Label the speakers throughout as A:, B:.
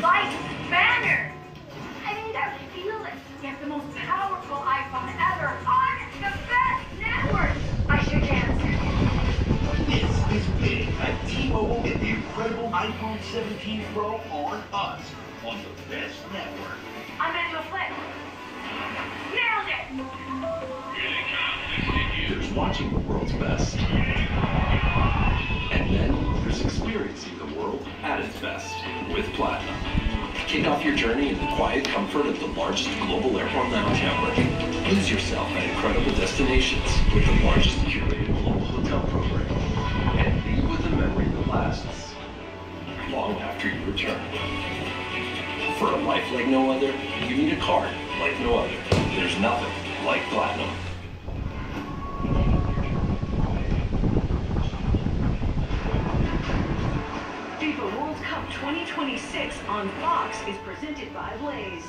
A: light banner. I mean, I feel it. You have the most powerful iPhone ever on the best network. I should dance.
B: This is big at T-Mobile. Get the incredible iPhone 17 Pro on us on the best network.
A: I'm gonna do a flip. Nailed it.
C: There's watching the world's best. And then there's experiencing the world at its best with Platinum. Kick off your journey in the quiet comfort of the largest global airport lounge network. Lose yourself at incredible destinations with the largest curated global hotel program. And leave with a memory that lasts long after you return. For a life like no other, you need a card like no other. There's nothing like Platinum.
D: FIFA World Cup 2026 on Fox is presented by Blaze.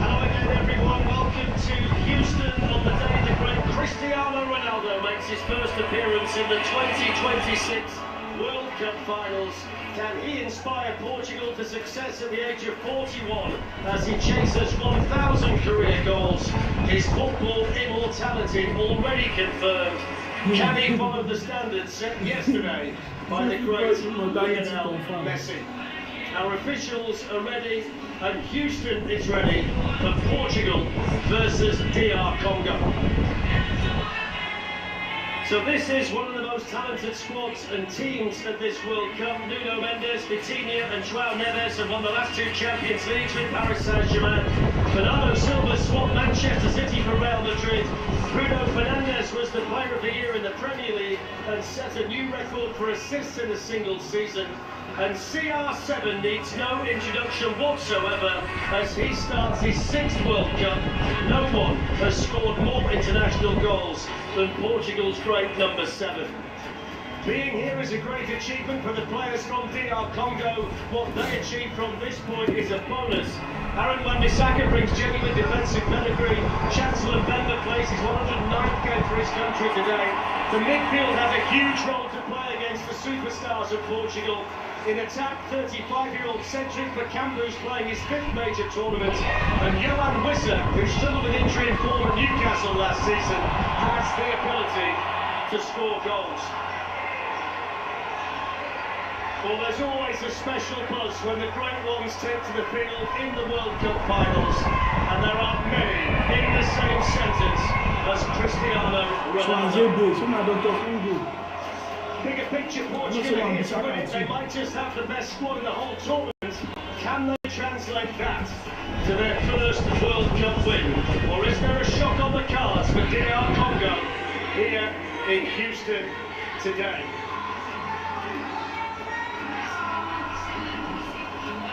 E: Hello again, everyone. Welcome to Houston on the day the great Cristiano Ronaldo makes his first appearance in the 2026 World Cup Finals. Can he inspire Portugal to success at the age of 41 as he chases 1,000 career goals? His football immortality already confirmed. Can he follow the standards set yesterday by the great Lionel Messi? Our officials are ready and Houston is ready for Portugal versus Dr Congo. So this is one of the most talented squads and teams at this World Cup. Nuno Mendes, Vitinha and João Neves have won the last two Champions Leagues with Paris Saint-Germain. Bernardo Silva swapped Manchester City for Real Madrid. Bruno Fernandes was the Player of the Year in the Premier League and set a new record for assists in a single season. And CR7 needs no introduction whatsoever as he starts his 6th World Cup. No one has scored more international goals than Portugal's great number 7. Being here is a great achievement for the players from Dr Congo. What they achieved from this point is a bonus. Aaron Wan-Bissaka brings genuine defensive pedigree. Chancellor Bemba plays his 109th game for his country today. The midfield has a huge role to play against the superstars of Portugal. In attack, 35-year-old Cedric Bakambu's playing his 5th major tournament, and Johan Wissa, who struggled with injury and form at Newcastle last season, has the ability to score goals. Well, there's always a special buzz when the great ones take to the field in the World Cup finals, and there are many in the same sentence as Cristiano Ronaldo.
F: Dr Congo.
E: Bigger picture, Portugal are here to win it. They might just have the best squad in the whole tournament. Can they translate that to their first World Cup win? Or is there a shock on the cards for Dr Congo here in Houston today?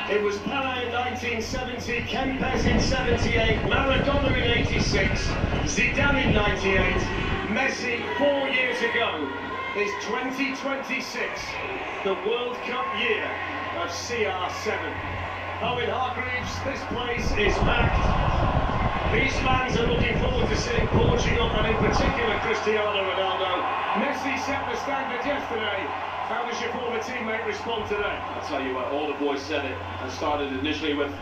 E: It was Pelé in 1970, Kempes in 78, Maradona in 86, Zidane in 98, Messi 4 years ago. Is 2026 the World Cup year of CR7? Owen Hargreaves, this place is packed. These fans are looking forward to seeing Portugal and in particular Cristiano Ronaldo. Messi set the standard yesterday. How does your former teammate respond today?
G: I'll tell you what, all the boys said it. I started initially with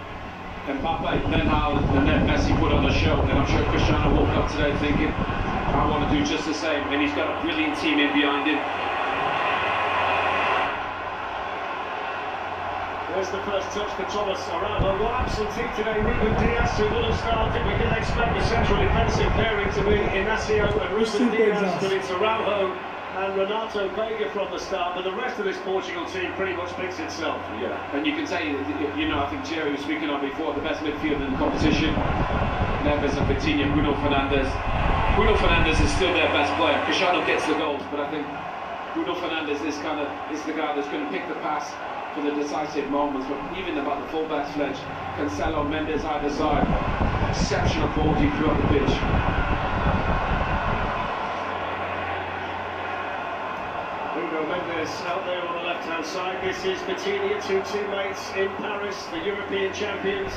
G: Mbappe, then Haaland, and then Messi put on a show. And I'm sure Cristiano woke up today thinking, I want to do just the same, and he's got a brilliant team in behind him.
E: There's the first touch for Thomas Araujo. One absentee today, Ruben Diaz, who would have started. We did expect the central defensive pairing to be Inacio and Ruben Diaz, but it's Araujo and Renato Vega from the start, but the rest of this Portugal team pretty much picks itself.
G: Yeah, and you can say, you know, I think Jerry was speaking on before, the best midfield in the competition. Neves and Vitinha, Bruno Fernandes. Bruno Fernandes is still their best player. Cristiano gets the goals, but I think Bruno Fernandes is the guy that's going to pick the pass for the decisive moments. But even about the full-back sledge, Cancelo, Mendes either side, exceptional quality throughout the pitch.
E: Nuno Mendes out there on the left-hand side. This is Vitinha, two teammates in Paris, the European champions.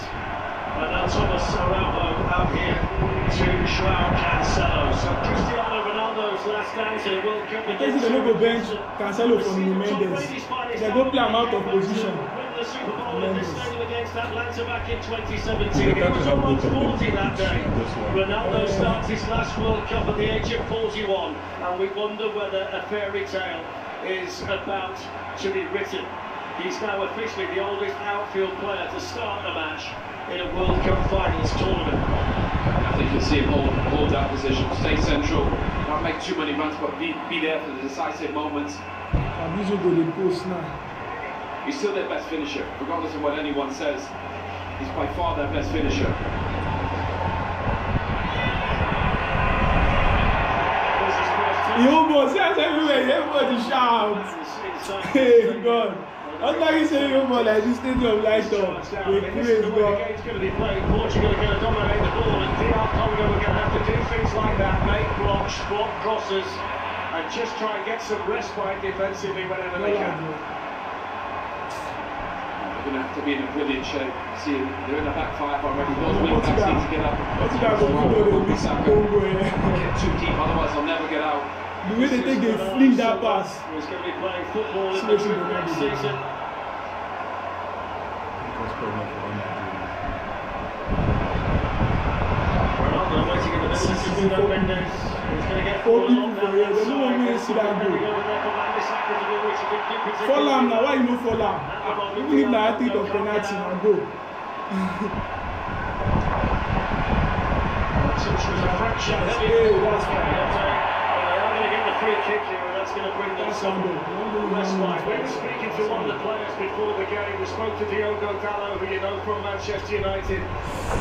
E: And now Thomas Araujo out here to João Cancelo. So Cristiano Ronaldo's last dance in the World Cup against
F: they go bench Cancelo for Nuno Mendes. They go play him out of position.
E: The Super Bowl in this stadium against Atlanta back in 2017. He was almost 40 that day. Ronaldo starts his last World Cup at the age of 41, and we wonder whether a fairy tale is about to be written. He's now officially the oldest outfield player to start a match in a World Cup Finals tournament.
G: I think you'll see him hold that position, stay central, not make too many runs, but be there for the decisive moments. He's still their best finisher, regardless of what anyone says. He's by far their best finisher.
F: He almost says everywhere, everybody shouts. Hey, God. I'm not saying you like this stadium light up. We praise God.
E: The game's going to be played. Portugal are going to dominate the ball, and Dr Congo are going to have to do things like that, make blocks, swap crosses, and just try and get some respite defensively whenever they can.
G: They're going to have to be in a brilliant shape. See, they're in the back five already. Those wing backs need to get up. Get too deep, otherwise they'll never get out.
F: The way they take, they fling that pass.
E: He's going to be playing football in the next season. Ronaldo waiting in the middle of Nuno Mendes. He's going to get
F: Four
E: forward
F: people
E: along
F: for
E: that
F: here. They don't want me to see that goal. Fall am now. Why you no fall am? Even if na I think of penalty, na go.
E: Touch was a fraction.
F: Hey, that's fine.
E: Free kick here, and that's going to bring them some respite. We were speaking to one of the players before the game. We spoke to Diogo Dalot, who you know from Manchester United.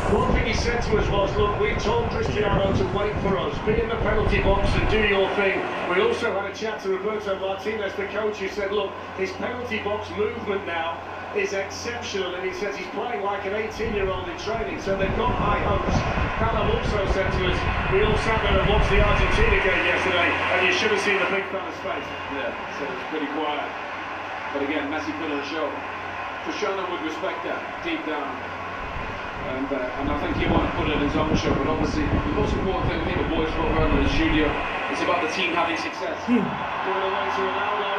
E: One thing he said to us was, look, we told Cristiano to wait for us, be in the penalty box and do your thing. We also had a chat to Roberto Martinez, the coach, who said, look, his penalty box movement now is exceptional, and he says he's playing like an 18-year-old in training, so they've got high hopes. Callum also said to us, we all sat there and watched the Argentina game yesterday, and you should have seen the big fella's face.
G: Yeah, so it's pretty quiet. But again, Messi put on a show. Cristiano would respect that deep down, and I think he want to put it in his own show. But obviously, the most important thing I think the boys wrote around in the studio is about the team having success.
E: Going away to Ronaldo,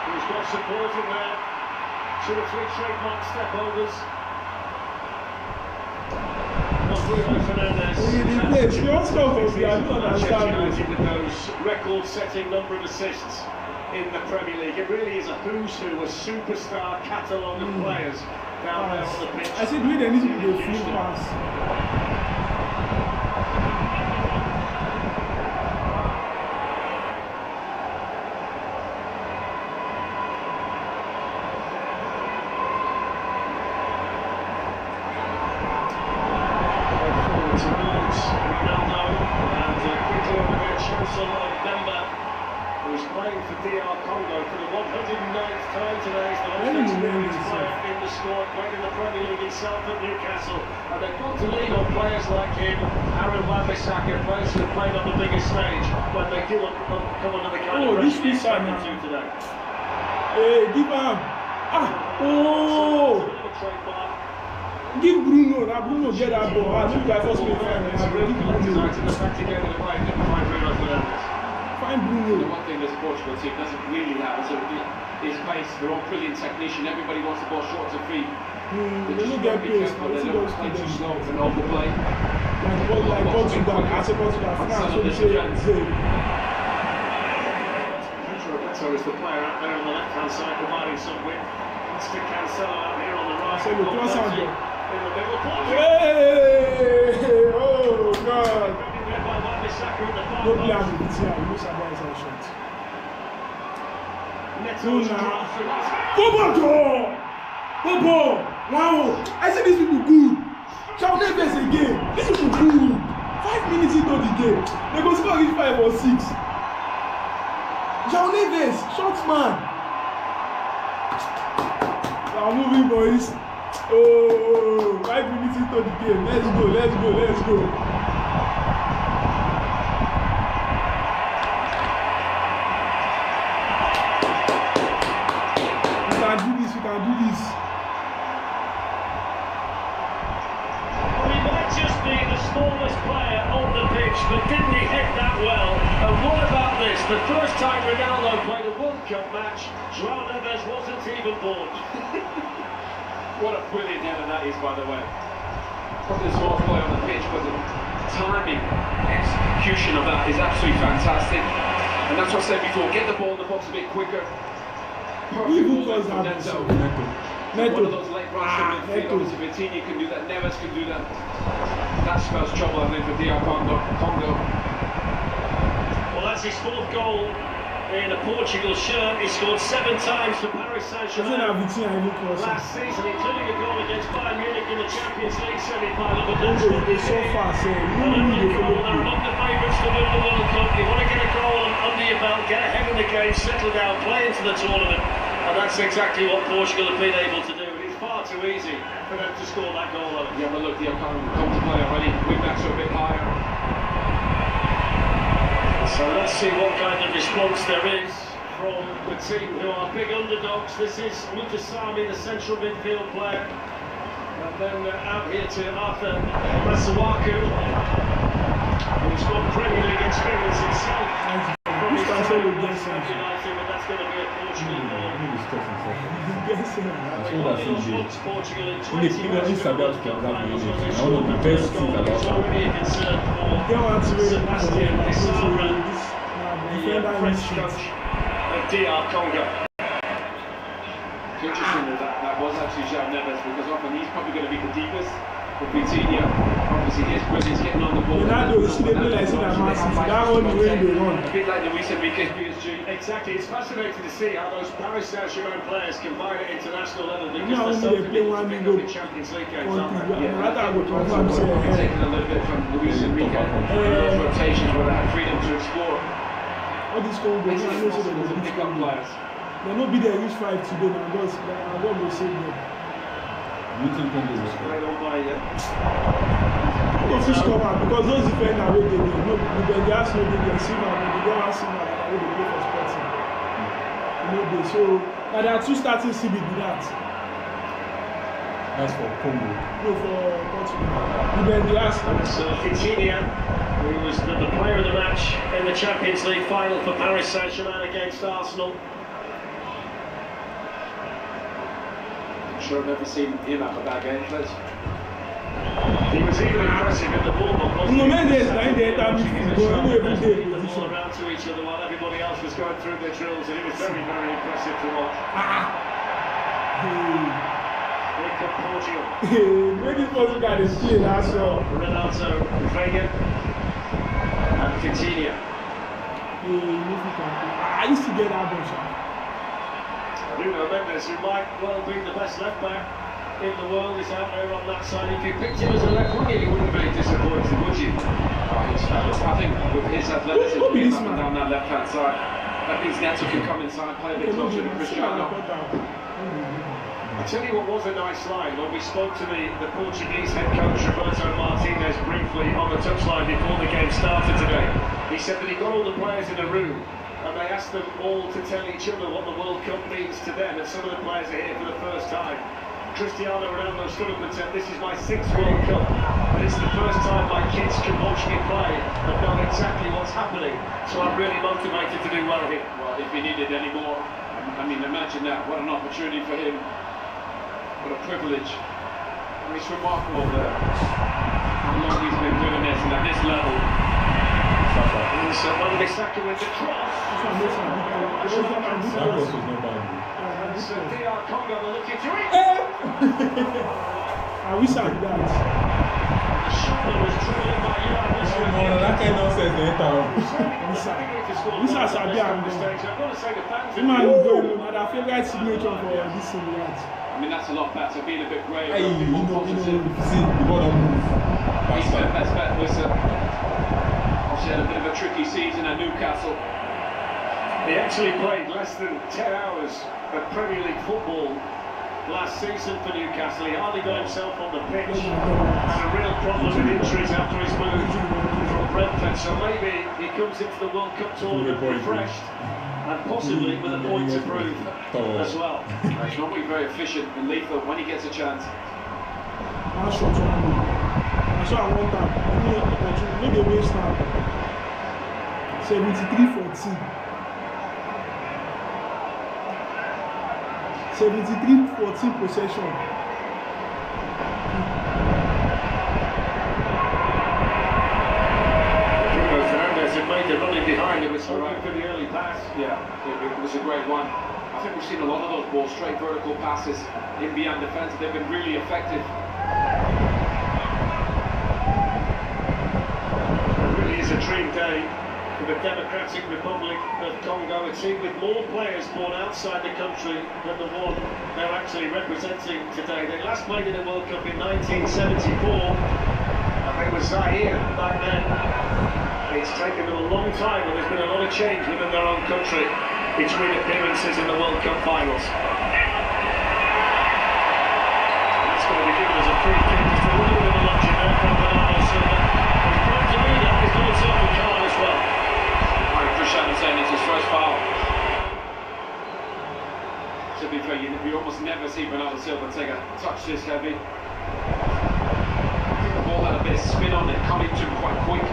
E: who's got support in there. 2 or 3 trademark step overs. Bruno Fernandes. Manchester United with those record-setting number of assists in the Premier League. It really is a who's who, a superstar catalogue of players down there on the pitch.
F: I said, we need to do a free pass.
E: Who's playing for Dr Congo for the 109th time today. He's the most experienced player in the squad, played in the Premier League himself at Newcastle. And they've got to lean on players like him, Aaron Wan-Bissaka, players who have played on the biggest stage when they do come under the kind of pressure he's expected to today.
F: Hey, give him. Give Bruno. Now Bruno get that ball. I think that first play fine.
E: The fact he gave it away didn't find Bruno Fernandes.
F: Find Bruno.
G: The one thing this Portugal team doesn't really have is pace. They're all brilliant technician. Everybody wants the ball short of feet.
F: They don't get pace.
G: They don't play too slow and overplay.
F: Like Portugal. I say Portugal. France will say
E: Roberto is the player out there on the left-hand side providing some width. It's to Cancelo out here on the right.
F: So the cross out there.
E: In the middle.
F: Hey! Oh, God.
E: No
F: plan with it here. Looks about his shot. Come on! Wow! I said these people good. Shall Neves again. These people good. 5 minutes into the game. They go score each 5 or 6. Shall Neves, short man. We are moving, boys. Oh, 5 minutes into the game. Let's go. We can do this.
E: Well, he might just be the smallest player on pitch, but didn't he hit that well? And what about this? The first time Ronaldo played a World Cup match, João Neves wasn't even born.
G: What a brilliant header that is, by the way. Put this last play on the pitch, but the timing, execution of that is absolutely fantastic. And that's what I said before, get the ball in the box a bit quicker. Perfect
F: Who
G: ball
F: calls
G: from
F: that?
G: Neto.
F: Neto.
G: One of those late runs from midfield,
F: Neto.
G: obviously Vitinha can do that, Neves can do that. That spells trouble, I think, for Dr Congo.
E: Well, that's his fourth goal in a Portugal shirt. He scored 7 times for Paris Saint-Germain last season, including a goal against Bayern Munich in the Champions League semi-final. But that's what they
F: so fast.
E: They're among the favourites to win the World Cup. You want to get a goal under your belt, get ahead in the game, settle down, play into the tournament, and that's exactly what Portugal have been able to do. It is far too easy for them to score that goal.
G: Yeah, but look, Dr Congo come to play already. Wing backs are a bit higher.
E: So let's see what kind of response there is from the team who are big underdogs. This is Mutasami, the central midfield player. And then out here to Arthur Masuaku, who's got Premier League experience himself. From his time at West Ham United, but that's going to be a Portugal ball. Portugal in 20 matches. It's already a concern for Sebastian Desabre, the French coach of Dr Congo.
G: It's interesting that was actually João Neves, because often he's probably going to be the deepest. But Vitinha, obviously his brilliance getting on the ball.
F: Ronaldo is still like that Man City. That one way they run.
G: A bit like Luis Enrique's PSG.
E: Exactly, it's fascinating to see how those Paris Saint-Germain players combine at international level, because
F: No,
E: they're so
F: only they play one
E: committed to pick
F: good
E: up in Champions League games, aren't they?
G: Yeah,
F: That would
G: that's
F: confirm
G: what we're
F: say.
G: taking a little bit from Luis Enrique. Those rotations where they had freedom to explore.
F: All these Congo,
G: Makes it
F: I know so
G: impossible to
F: they
G: pick up players.
F: They no be there use 5 today now, because I don't go save them.
E: Played on by
F: If you come out, because those defenders are waiting, no, they ask no, they see now, they don't ask him like they play for Sporting. You know, they so now there are 2 starting CB do that.
H: That's for Congo.
F: No, for Portugal. Then they ask them.
E: So Vitinha, who was the player of the match in the Champions League final for Paris Saint-Germain against Arsenal.
G: I'm sure I've never seen him have a bad game, Fletch.
E: He was even impressive in the ball-up, wasn't
F: No,
E: he?
F: Mendes, like they have
E: He
F: to
E: was
F: go
E: trying to
F: every day
E: feed the ball
F: position.
E: around to each other while everybody else was going through their drills, and it was very, very impressive to watch. Here come Portugal.
F: When this person got his play last year,
E: Renato Vega and Vitinha.
F: I used to get that bunch.
E: Nuno Mendes, who might well be the best left back in the world, is out there on that side. If you picked him as a left winger, you wouldn't be disappointed, would you?
G: I think with his athleticism being up and down that left-hand side, that means Neto can come inside, play a bit closer to Cristiano.
E: I tell you what was a nice line when we spoke to the Portuguese head coach Roberto Martinez briefly on the touchline before the game started today. He said that he got all the players in a room and they asked them all to tell each other what the World Cup means to them, and some of the players are here for the first time. Cristiano Ronaldo stood up and said, "This is my 6th World Cup, and it's the first time my kids can watch me play and know exactly what's happening, so I'm really motivated to do well here."
G: Well, if he needed any more, I mean, imagine that. What an opportunity for him. What a privilege. It's remarkable that how long he's been doing this, and at this level.
E: And so Wan-Bissaka with the cross.
H: That cross was no boundary.
E: So Dr Congo are looking to it.
F: I wish I did that.
E: The shot that was driven by
H: No, that kind of nonsense they enter.
F: This is Sabi and
E: I've got to say the fans
F: the man is going on their favorite signature for this thing.
G: I mean, that's a lot better, being a bit brave.
H: Hey,
G: a bit more positive.
H: see, the ball don't move.
G: He's their best bet was obviously had a bit of a tricky season at Newcastle.
E: He actually played less than 10 hours of Premier League football last season for Newcastle. He hardly got himself on the pitch. Had a real problem with injuries after his move from Brentford. So maybe he comes into the World Cup tournament refreshed and possibly with a point to prove as well.
G: He's normally very efficient and lethal when he gets a chance.
F: So I want that. No, they waste time. 73-14. 73-14 possession.
E: Made the running behind. It was right for the early pass. Yeah, it was a great one. I think we've seen a lot of those balls, straight vertical passes in beyond defence. They've been really effective. It really is a dream day for the Democratic Republic of Congo. A team with more players born outside the country than the one they're actually representing today. They last played in the World Cup in 1974. I think it was Zaire back then. It's taken them a long time, and there's been a lot of change within their own country between appearances in the World Cup finals. That's going to be given as a free kick. Just a little bit of a lunge in there from Bernardo Silva. He's trying to do that. He's got himself a card as well. Right, Cristiano saying it's his first foul. To be fair, you almost never see Bernardo Silva take a touch this heavy. The ball had a bit of spin on it, coming to him quite quick.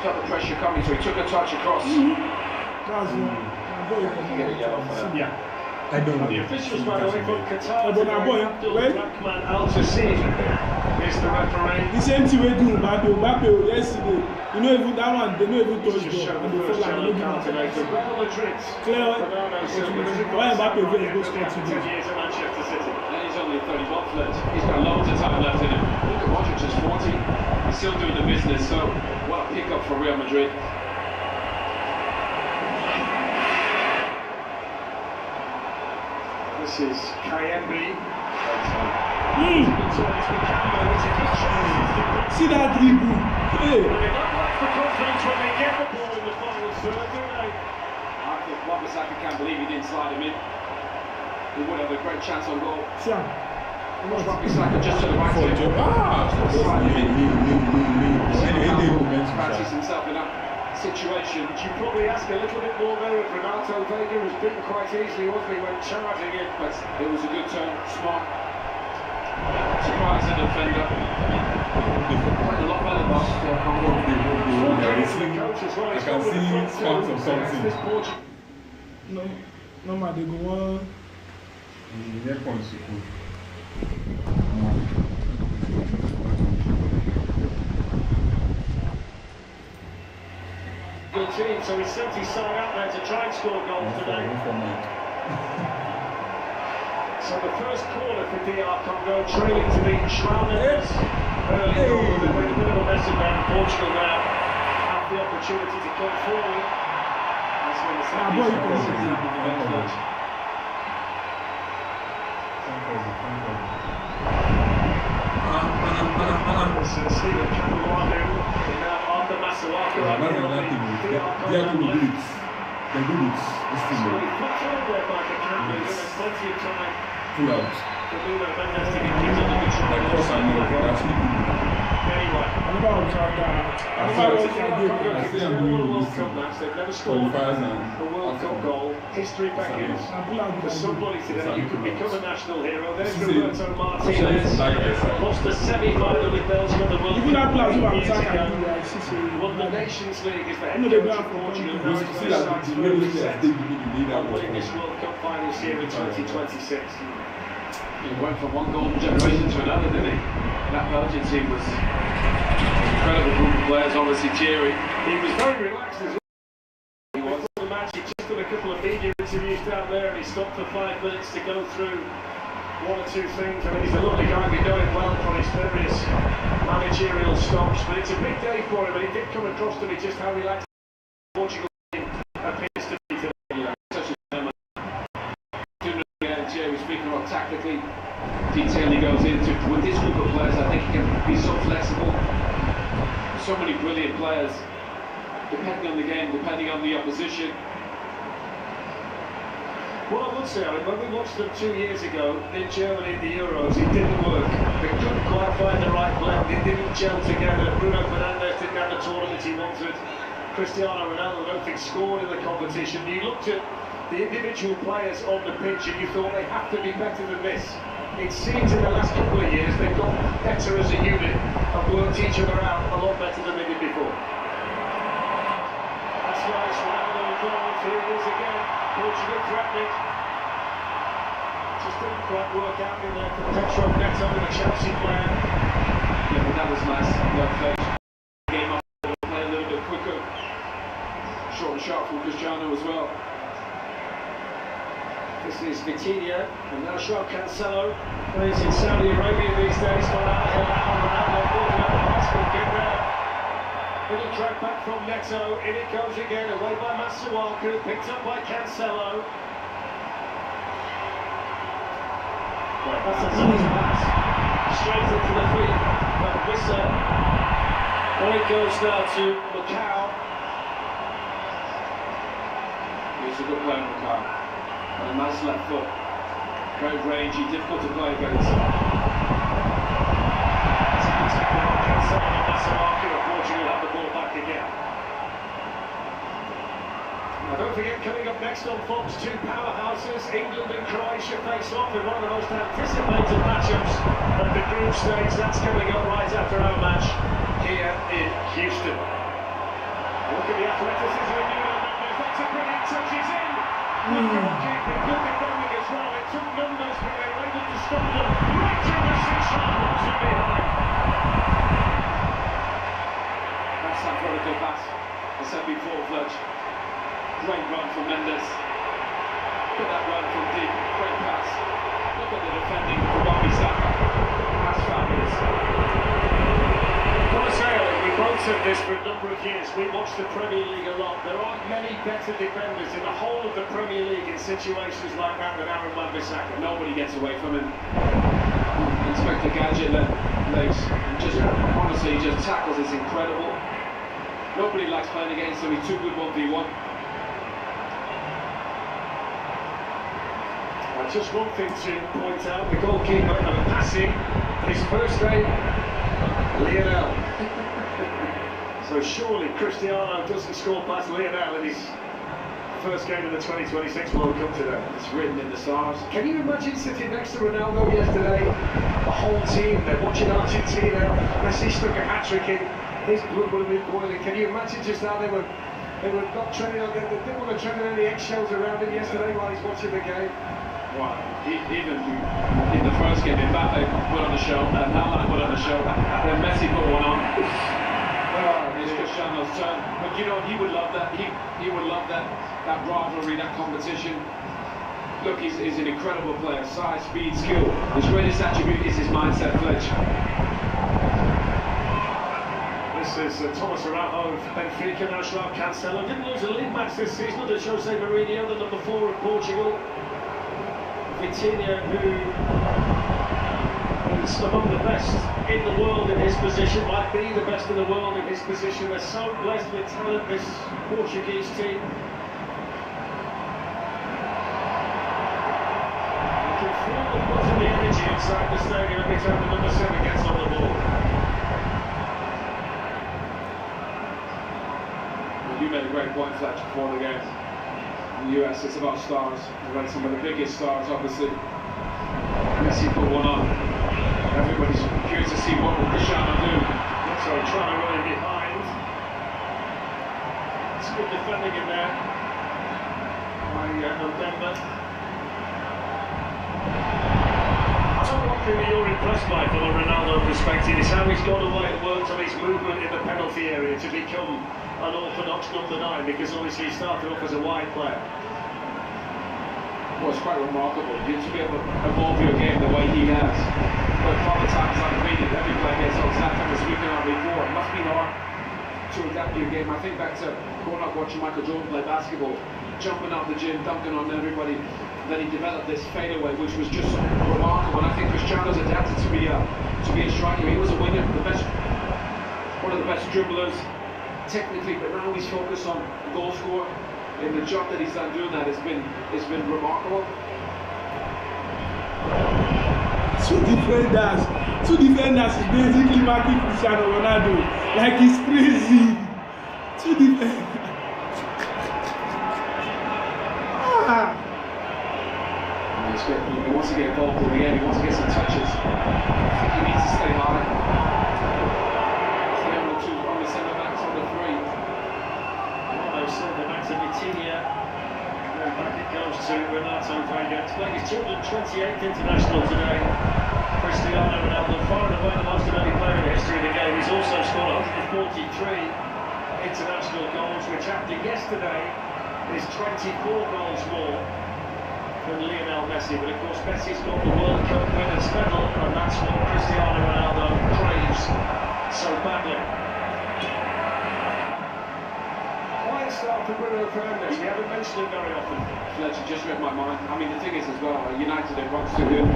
E: Felt the pressure coming, so he took a touch across.
F: That's
E: get a yellow for that.
F: Yeah.
H: I don't know.
E: The officials, by the way, from Qatar,
F: But now, boy, wait.
E: Rahman Al Jassim is the referee.
F: The same thing we do Mbappe yesterday. You know, even that one, they don't even touch
E: Just
F: ball.
E: showed
F: And
E: the
F: they feel
E: first
F: like
E: yellow
F: they
E: card
F: don't
E: today
F: do
E: for Real Madrid.
F: Clear.
E: Bernardo Silva
F: Why Mbappe goes score
E: after 10
F: today?
E: years at Manchester City. And he's only 31 left. He's got loads of time left in him. Look at Modric is 40. He's still doing the business, so what a pick-up for Real Madrid. This is Kayembe.
F: See that dribble? Hey.
E: They don't lack for confidence when they get the ball in the final third, do they? I think Wabasaka can't believe he didn't slide him in. He would have a great chance on goal.
F: Sam.
E: Wabasaka just to the right. Slide him in. Fancies himself in that situation. You probably ask a little bit more there with Renato Vega, who's bitten quite easily, wasn't he, when charging it, but it was a good turn, smart. Surprise the defender. Played a lot better last Congo.
H: I can see sparks of something.
F: No man, they go on.
E: Good team, so he sent his side out there to try and score goals today. So the first corner for DR Congo, trailing to beat Schwalners. Early goal, but they made a bit of a mess of that. Portugal now have the opportunity to come forward. That's when the second goal. Stephen Capuano, now Arthur Masuaku.
H: They do it.
E: So he puts on there by the camera, there's plenty of time.
H: Pull out.
E: For Nuno Mendes to get things under control. Anyway.
F: I never was out there. I never was out there.
E: They've never scored the World Cup goal. History beckons for somebody today. You could become a national hero. There's Roberto Martinez. Lost the semi-final with Belgium at the World Cup.
F: Even that player who I'm
E: years
F: attacking,
E: ago.
F: I see.
E: Won the Nations League as the head
F: No, they
E: coach
F: don't
E: of Portugal.
F: have
E: Now
F: to
E: it's
H: see
E: the
H: that
E: side's
H: the really
E: first set
H: they
E: on winning this World Cup finals here in 2026. He went from one golden generation to another, didn't he? That Belgian team was an incredible group of players, obviously Thierry. He was very relaxed as well. He was. The match, he just did a couple of media interviews down there and he stopped for 5 minutes to go through one or two things. I mean, he's a lovely guy, we know him well from his various managerial stops, but it's a big day for him and it did come across to me just how relaxed Portugal appears to be today. You know, such a Thierry was speaking about tactically detail he goes into. With this group of players, I think he can be so flexible. So many brilliant players, depending on the game, depending on the opposition. What I would say, I mean, when we watched them 2 years ago in Germany in the Euros, it didn't work. They couldn't quite find the right blend, it didn't gel together. Bruno Fernandes didn't have the tournament he wanted. Cristiano Ronaldo, I don't think, scored in the competition. You looked at the individual players on the pitch, and you thought they have to be better than this. It seems in the last couple of years they've got better as a unit and worked each other out a lot better than they did before. That's nice, Ronaldo involved. Here it is again. Portugal threatening. Just didn't quite work out in there for Pedro Neto, the Chelsea player.
G: Yeah, but that was nice. Well played. Game up, play a little bit quicker. Short and sharp from Cristiano as well.
E: This is Vitinha, and now Dr Cancelo plays in Saudi Arabia these days. Little track back from Neto, in it goes again, away by Masuaku, picked up by Cancelo. Right, that's a nice pass, straight into the feet of Wissa. Or it goes now to Macau.
G: He's a good player, Macau. And a nice left foot. Very rangy, difficult to play against.
E: Portugal have the ball back again. Now don't forget, coming up next on Fox, two powerhouses, England and Croatia face off in one of the most anticipated matchups of the group stage. That's coming up right after our match here in Houston. Look at the athleticism of Nuno Mendes. That's a brilliant touch. He's in. Good goalkeeping, good defending as well. It took numbers, but they were able to stop them right through the 6-yard box and behind.
G: That's that vertical pass. I said before, Fletch. Great run from Mendes. Look at that run from deep. Great pass. Look at the defending from Wan-Bissaka. That's fabulous.
E: We both said this for a number of years. We watch the Premier League a lot. There aren't many better defenders in the whole of the Premier League in situations like that than Aaron Wan-Bissaka.
G: Nobody gets away from him. Inspector Gadget legs. Just honestly, he just tackles. It's incredible. Nobody likes playing against him. He's too good 1v1.
E: Just one thing to point out: the goalkeeper and passing his first name, Lionel. So surely Cristiano doesn't score past Lionel in his first game of the 2026 World Cup today.
G: It's written in the stars.
E: Can you imagine sitting next to Ronaldo yesterday? The whole team, they're watching Argentina. Messi stuck a hat-trick in. His blood would have been boiling. Can you imagine just how they were not treading on, they didn't want to tread on any eggshells around him yesterday while he's watching the game?
G: Wow. Even in the first game, Mbappe put on the show, Haaland put on the show, then Messi put one on. It's Cristiano's turn. But you know, he would love that. He would love that rivalry, that competition. Look, he's an incredible player. Size, speed, skill. His greatest attribute is his mindset, Fletch.
E: This is Thomas Araujo of Benfica. Now Dr Cancelo didn't lose a league match this season under Jose Mourinho, the number 4 of Portugal. Vitinha, who is among the best in the world in his position, might be the best in the world in his position. They're so blessed with talent, this Portuguese team. You can feel the buzz of the energy inside the stadium every time the number 7 gets on the ball.
G: Well, you made a great point, Fletch, before the game. In the US, it's about stars. We've had some of the biggest stars, obviously. Messi put one on. Everybody's curious to see what will Cristiano do.
E: So trying to run in behind. It's good defending in there by November. One thing that you're impressed by from a Ronaldo perspective is how he's gone away and worked on his movement in the penalty area to become an orthodox number 9, because obviously he started off as a wide player.
G: Well, it's quite remarkable to be able to evolve your game the way he has. But from the times I've read it, every player gets on that, and speaking on before, it must be hard to adapt your game. I think back to growing up watching Michael Jordan play basketball, jumping out the gym, dunking on everybody. Then he developed this fadeaway, which was just remarkable. And I think Cristiano's adapted to be a striker. He was a winger, one of the best dribblers technically, but now he's focused on goal scorer. And the job that he's done doing that has been remarkable.
F: Two defenders is basically marking Cristiano Ronaldo. Like, it's crazy. Two defenders.
G: he wants to get involved in the game, he wants to get some touches. I think he needs to stay high. Stay on the two, on the centre backs, on the three.
E: Silva back to Vitinha. Then back it goes to Renato Vega. He's playing his 228th international today. Cristiano Ronaldo, far and away the most of any player in the history of the game. He's also scored 143 international goals, which after yesterday is 24 goals more than Lionel Messi. But of course, Messi's got the World Cup winners' medal, and that's what Cristiano Ronaldo craves so badly. Quiet start for Bruno Fernandes. We haven't mentioned him very often.
G: Fletcher just read my mind. I mean, the thing is as well, United have got so good.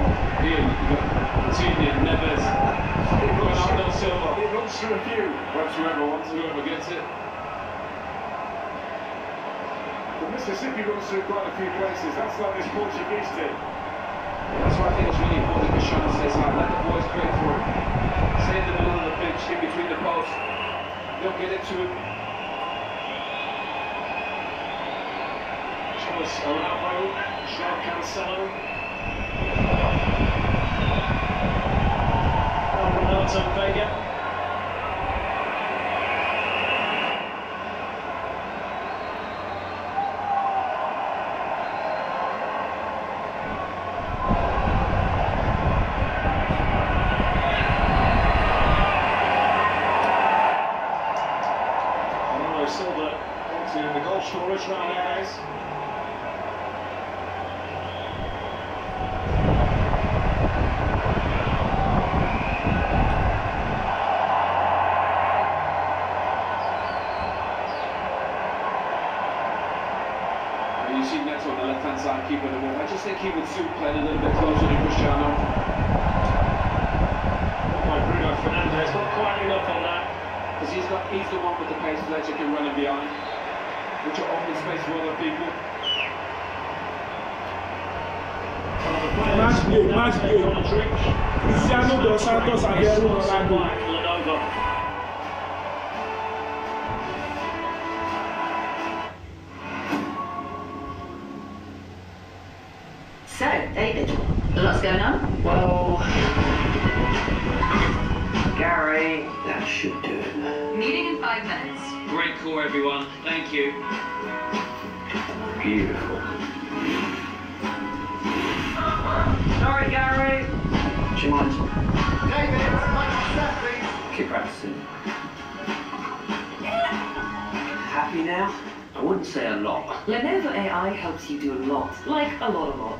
G: Here, you've got Coutinho, Neves, Bernardo Silva.
E: He runs through a few.
G: Perhaps whoever gets it.
E: But Mississippi runs through quite a few places. That's like this Portuguese team.
G: That's why I think it's really important that Cristiano stays high. Let the boys create for him. Stay in the middle of the pitch, in between the posts. They'll get it to him.
E: Thomas Araujo, João Cancelo. Renato Vega. Silva onto the goal scorer, João Neves.
G: You see Neto on the left-hand side keeping the ball. I just think he would suit playing a little bit closer to Cristiano.
E: By Bruno Fernandes, not quite enough on that.
G: Because he's the one with the pace Fletcher can run him behind, which will open space for other people.
F: Match play. Cristiano dos Santos Aveiro Ronaldo.
I: So, David, lots going on?
J: Well, Gary, that should do it.
I: Meeting in 5 minutes.
J: Great call, everyone. Thank you. Beautiful. Sorry, Gary. Do you mind?
B: David, please.
J: Keep practicing. Happy now? I wouldn't say a lot.
D: Lenovo AI helps you do a lot, like a lot.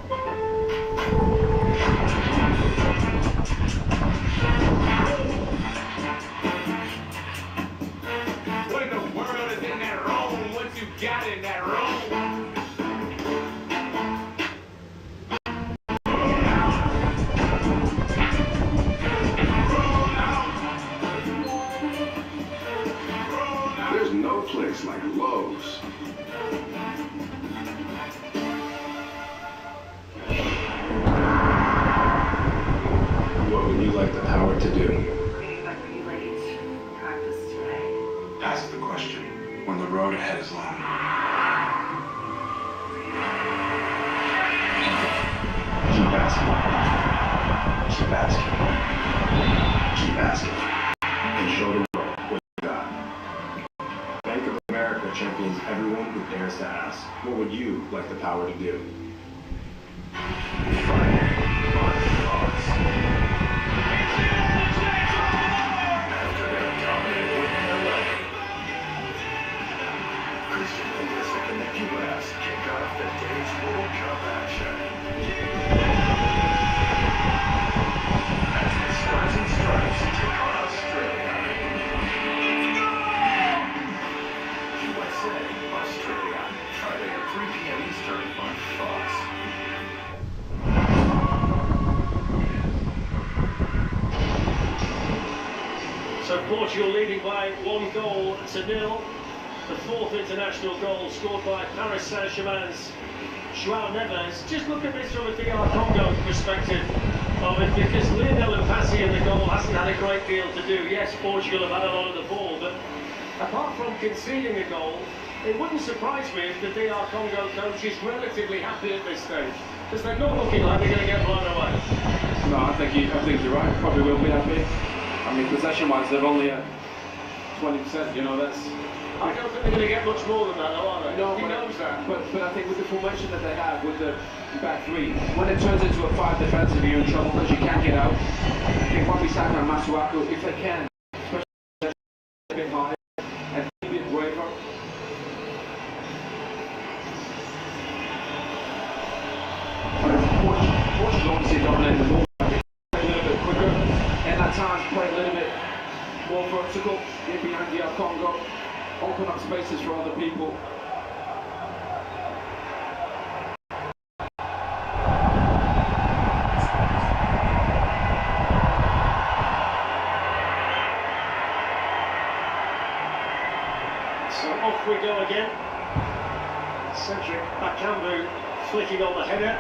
B: What in the world is in that roll? What you got in that roll?
C: There's no place like Lowe's. What would you like the power to do?
D: Like you late practice today.
C: Ask the question when the road ahead is long. Keep asking. Keep asking. Keep asking. And show the world what you got. Bank of America champions everyone who dares to ask. What would you like the power to do?
E: So Portugal leading by 1-0. The fourth international goal scored by Paris Saint-Germain's João Neves. Just look at this from a Dr Congo perspective of it, because Lionel Messi in the goal hasn't had a great deal to do. Yes, Portugal have had a lot of the ball, but apart from conceding a goal, It wouldn't surprise me if the Dr Congo coach is relatively happy at this stage, because they're not looking like they're going to get blown away.
G: No, I think you're right. Probably will be happy. I mean, possession-wise, they're only at 20%. You know, that's.
E: I don't think they're going to get much more than that, though, are they?
G: No,
E: he knows that.
G: But I think with the formation that they have, with the back three, when it turns into a 5 defensive, you're in trouble because you can't get out. I think Wan-Bissaka and Masuaku, if they can, especially a bit higher and a bit braver. Portugal obviously dominated the ball. I think play a little bit quicker, and at times play a little bit more vertical, get behind the Congo, open up spaces for other people.
E: So off we go again. Cedric Bakambu flicking on the header.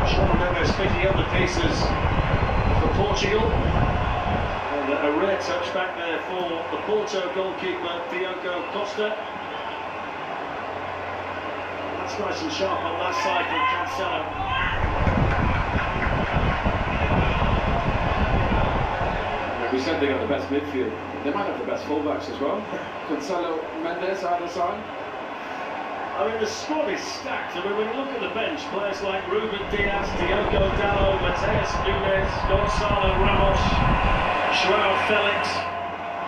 E: Sean Neves picking up the pieces for Portugal. And a rare touch back there for the Porto goalkeeper Diogo Costa. That's nice and sharp on that side from Cancelo.
G: We said they got the best midfield. They might have the best fullbacks as well. Cancelo, Mendes either side.
E: I mean, the squad is stacked. I mean, when you look at the bench, players like Ruben Diaz, Diogo Dalot, Mateus Nunes, Gonzalo Ramos, Joao Felix,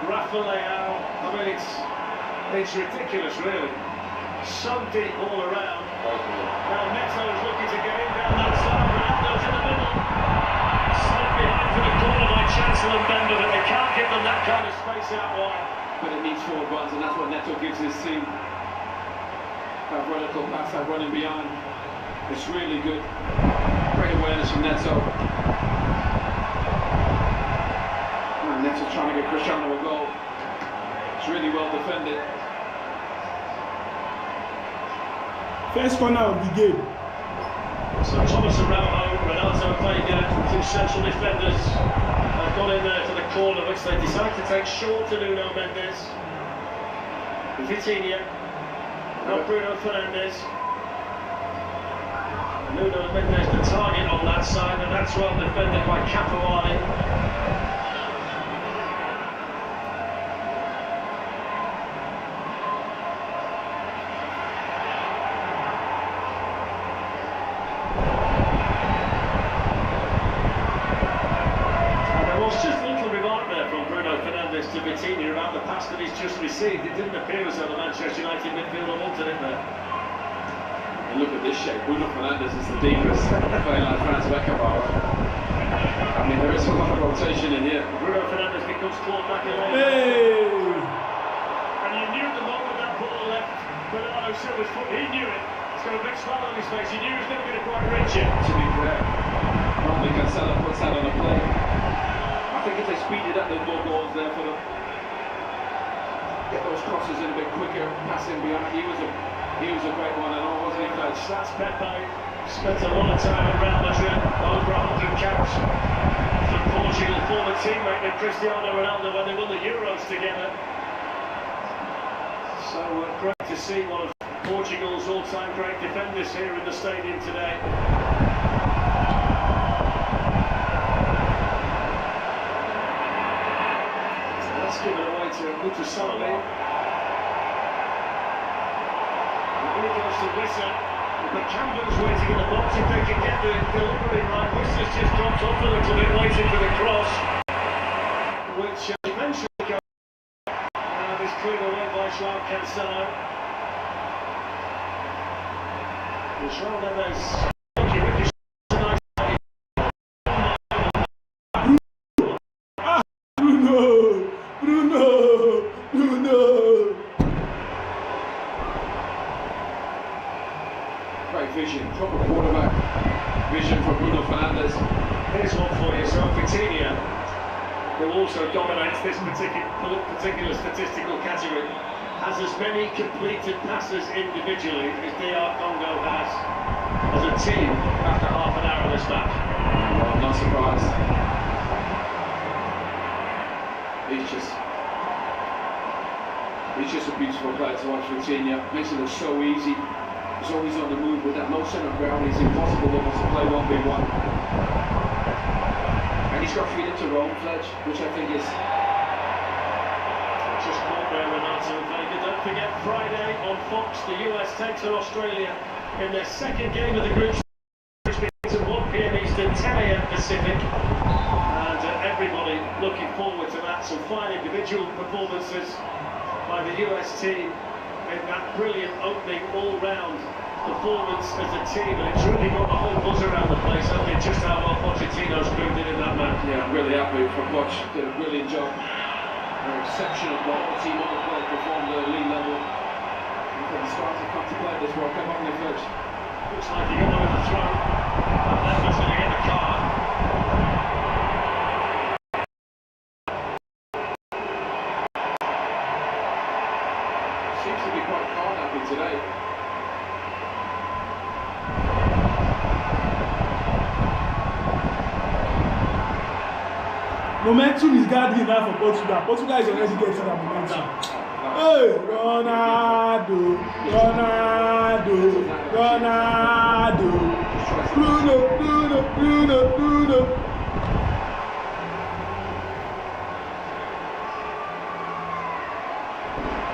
E: Rafa Leao. I mean, it's ridiculous, really. So deep all around. Now Neto is looking to get in down that side. Ronaldo's in the middle. Slid behind for the corner by Chancellor Mbemba, but they can't give them that kind of space out wide.
G: But it needs forward runs, and that's what Neto gives his team. That vertical pass, that running behind. It's really good. Great awareness from Neto. And Neto trying to get Cristiano a goal. It's really well defended.
F: First corner of the game.
E: So Thomas Araujo, Renato Vega, two central defenders have gone in there to the corner, which they decide to take short to Nuno Mendes. Vitinha, not Bruno Fernandes. Nuno Mendes the target on that side, and that's well defended by Capuani. To Vitinha about the pass that he's just received. It didn't appear as though the Manchester United midfielder wanted it there.
G: And look at this shape. Bruno Fernandes is the deepest, playing like Franz Beckenbauer. I mean, there is a lot of rotation in here.
E: Bruno Fernandes becomes clawed back in.
F: Hey!
E: And you knew the moment that ball left Bernardo Silva's foot, he knew it. He's got a big smile on his face. He knew he was never going to quite reach it.
G: To be fair, normally Cancelo puts that on a play. I think if they speeded up, there's more goals there for them. Get those crosses in a bit quicker, passing behind. He was a great one and all, wasn't he, Coach?
E: That's Pepe. Spent a lot of time at Real Madrid, over 100 caps for Portugal, former teammate of Cristiano Ronaldo when they won the Euros together. So great to see one of Portugal's all-time great defenders here in the stadium today. Given away to Mutusami. And here goes to Wissa. But Campbell's waiting in the box if they can get the delivery right. Wissa's just dropped off a little bit, waiting for the cross, which eventually goes. And is cleared away by Joao Cancelo. And Joao Neves.
G: Great vision, proper quarterback vision for Bruno Fernandes.
E: Here's one for you. So Vitinha, who also dominates this particular statistical category, has as many completed passes individually as Dr Congo has as a team after half an hour of this match.
G: Well, I'm not surprised. He's just He's just a beautiful player to watch, Vitinha. Makes it look so easy. He's always on the move with that low centre of ground. It's impossible almost to play 1v1. And he's got freedom to roam, Fletch, which I think is
E: just caught there, Renato Vega. Don't forget, Friday on Fox, the US takes on Australia in their second game of the group. It's at 1 PM Eastern, 10 AM Pacific. And everybody looking forward to that. Some fine individual performances by the US team in that brilliant opening all-round performance as a team, and it's really got the whole buzz around the place, hasn't it? Just how well Pochettino's proved it in that match.
G: Yeah, I'm really happy for Poch. Did a brilliant job. An exceptional ball. The team all well performed at elite level. I think the stars have come to play this World Cup, haven't they, Fletch?
E: Looks like he got over the throw. Never's going to get the card.
G: Seems to be quite card happy today.
F: Momentum is gathering now for Portugal. Portugal is already getting that momentum. Hey, Ronaldo, Ronaldo, Ronaldo, Bruno, Bruno, Bruno, Bruno.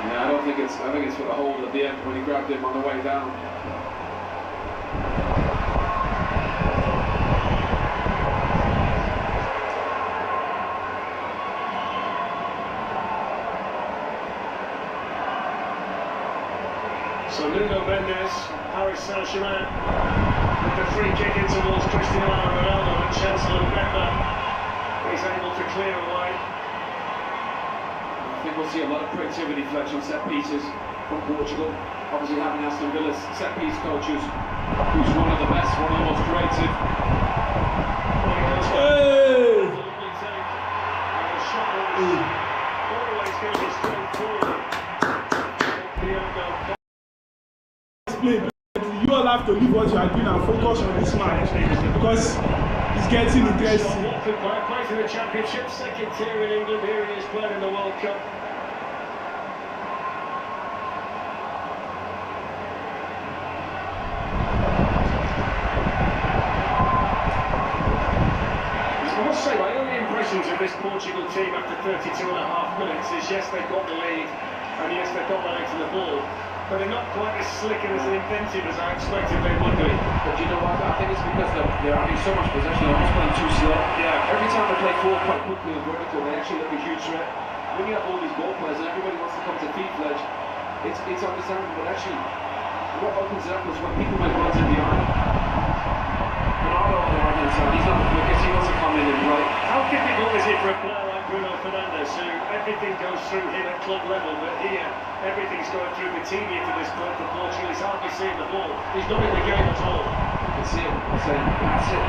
G: Yeah, I think it's for the hold at the end when he grabbed him on the way down.
E: So Nuno Mendes, Paris Saint-Germain, with the free kick in towards Cristiano Ronaldo, and Chancellor Pepper is able to clear away.
G: I think we'll see a lot of creativity, Fletch, on set pieces from Portugal. Obviously having Aston Villa's set piece coach who's one of the best, one of the most creative.
F: Hey!
E: Lovely take, and the shot was always going to be straightforward.
F: You all have to leave what you are doing and focus on this match because it's getting interesting.
E: Watford plays in the Championship, second tier in England. Here he is playing in the World Cup. I must say, my only impressions of this Portugal team after 32.5 minutes is yes, they've got the lead, and yes, they've got the legs and the ball. But they're not quite as slick and as inventive as I expected they would be.
G: But you know what? I think it's because they're having so much possession, they're almost playing too slow.
E: Yeah.
G: Every time they play forward quite quickly and vertical, they actually look a huge threat. When you have all these ball players and everybody wants to come to feet, Fledge, it's understandable. But actually, what opens it up is when people make runs in behind. Ronaldo on the right-hand side, he's not the quickest, he wants to come in and play.
E: How difficult is it for a player like Bruno Fernandes, who everything goes through him at club level, but here everything's going through Vitinha to this point for Portugal? He's hardly seeing the ball. He's not in the game at all.
G: You can see him saying, that's it.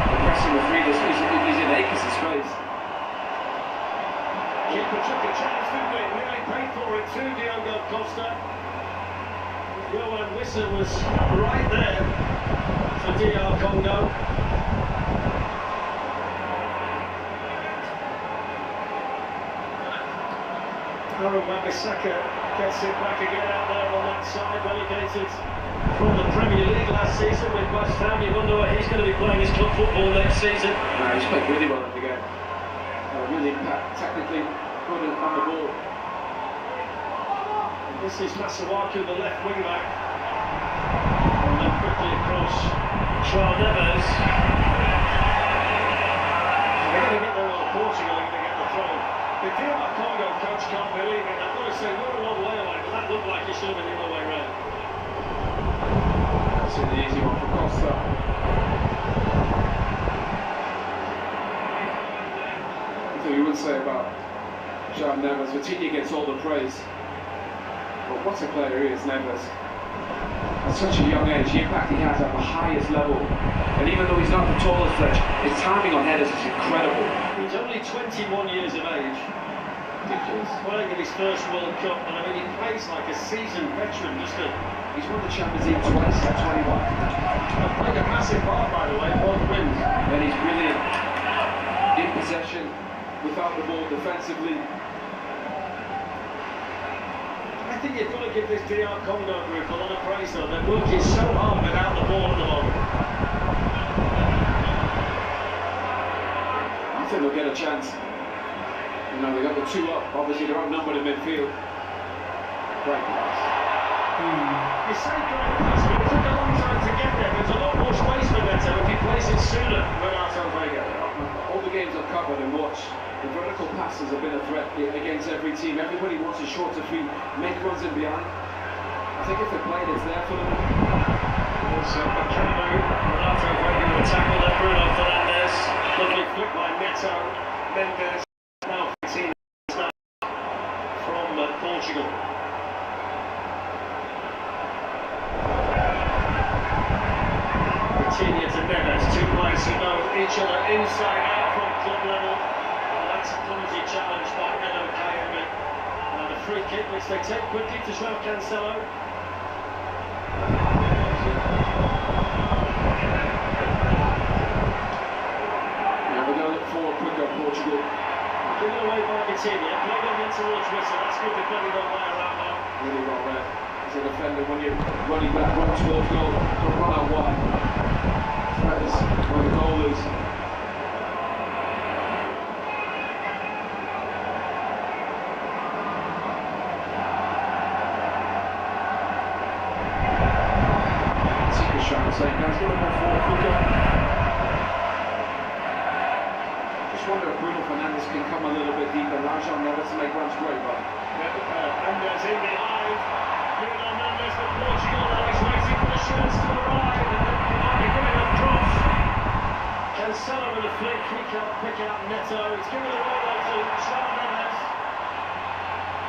G: They're pressing the three, he's in acres of space.
E: Keeper took a chance, didn't he? Nearly paid for it too, Diogo Costa. Johan Wissa was right there for Dr Congo. Aaron Wan-Bissaka gets it back again out there on that side, relegated from the Premier League last season with West Ham. You wonder where he's going to be playing his club football next season.
G: He's played really well in the game. Really technically good on the ball.
E: And this is Masuaku, the left wing back. And then quickly across João Neves. They're going to get there on Portugal, they're going to get the throw. The Dr Congo coach can't believe it. I've got to say, we're a long way away, but that looked like it should have been the other way round.
G: That's an easy one for Costa. So you would say about João Neves, Vitinha gets all the praise. But what a player he is, Neves. At such a young age, the impact he has at the highest level. And even though he's not the tallest, Fletch, his timing on headers is incredible.
E: He's only 21 years of age. Ridiculous. Playing in his first World Cup, and I mean, he plays like a seasoned veteran, doesn't he?
G: He's won the Champions League twice at 21.
E: Playing a massive part, by the way, both wins.
G: And he's brilliant in possession, without the ball, defensively.
E: think you've got to give this DR Congo group a lot of praise though. They're working so hard without the ball at the moment. I think they'll get a chance. You know, they got the 2 up. Obviously, they're outnumbered in midfield. Great pass. You say great pass, but it took a long time to get there. There's a lot more space for Neto if he plays it sooner.
G: All the games I've covered and watched, the vertical passes have been a threat against every team. Everybody wants a short to feet, make runs in behind. I think if they play it, it's there for them.
E: Also, Congo, Renato Vega will tackle there. Bruno Fernandes. Lovely flick by Neto. Mendes. Now 15 from Portugal. Coutinho to Neves, 2 players who know each other inside out from club level. And that's a clumsy challenge by Eno Kayemi. And a free kick which they take quickly to João Cancelo.
G: Now we're going to look forward quicker, Portugal.
E: Given away by Coutinho, played on in towards Whistle. That's good defending on way around now.
G: Really well read. As a defender, when you're running back, run towards goal, don't run out wide. That is where the goal is. Seeker's trying to say, guys, get a bit forward quicker. Just wonder if Bruno Fernandes can come a little bit deeper. Rajon Neves to make runs great, but
E: Mendes in behind. Bruno Mendes for Portugal. Now he's waiting for the shots to arrive. And then he might be good enough cross. Cancelo with a flick. He can't pick out Neto. It's given away though to João Neves.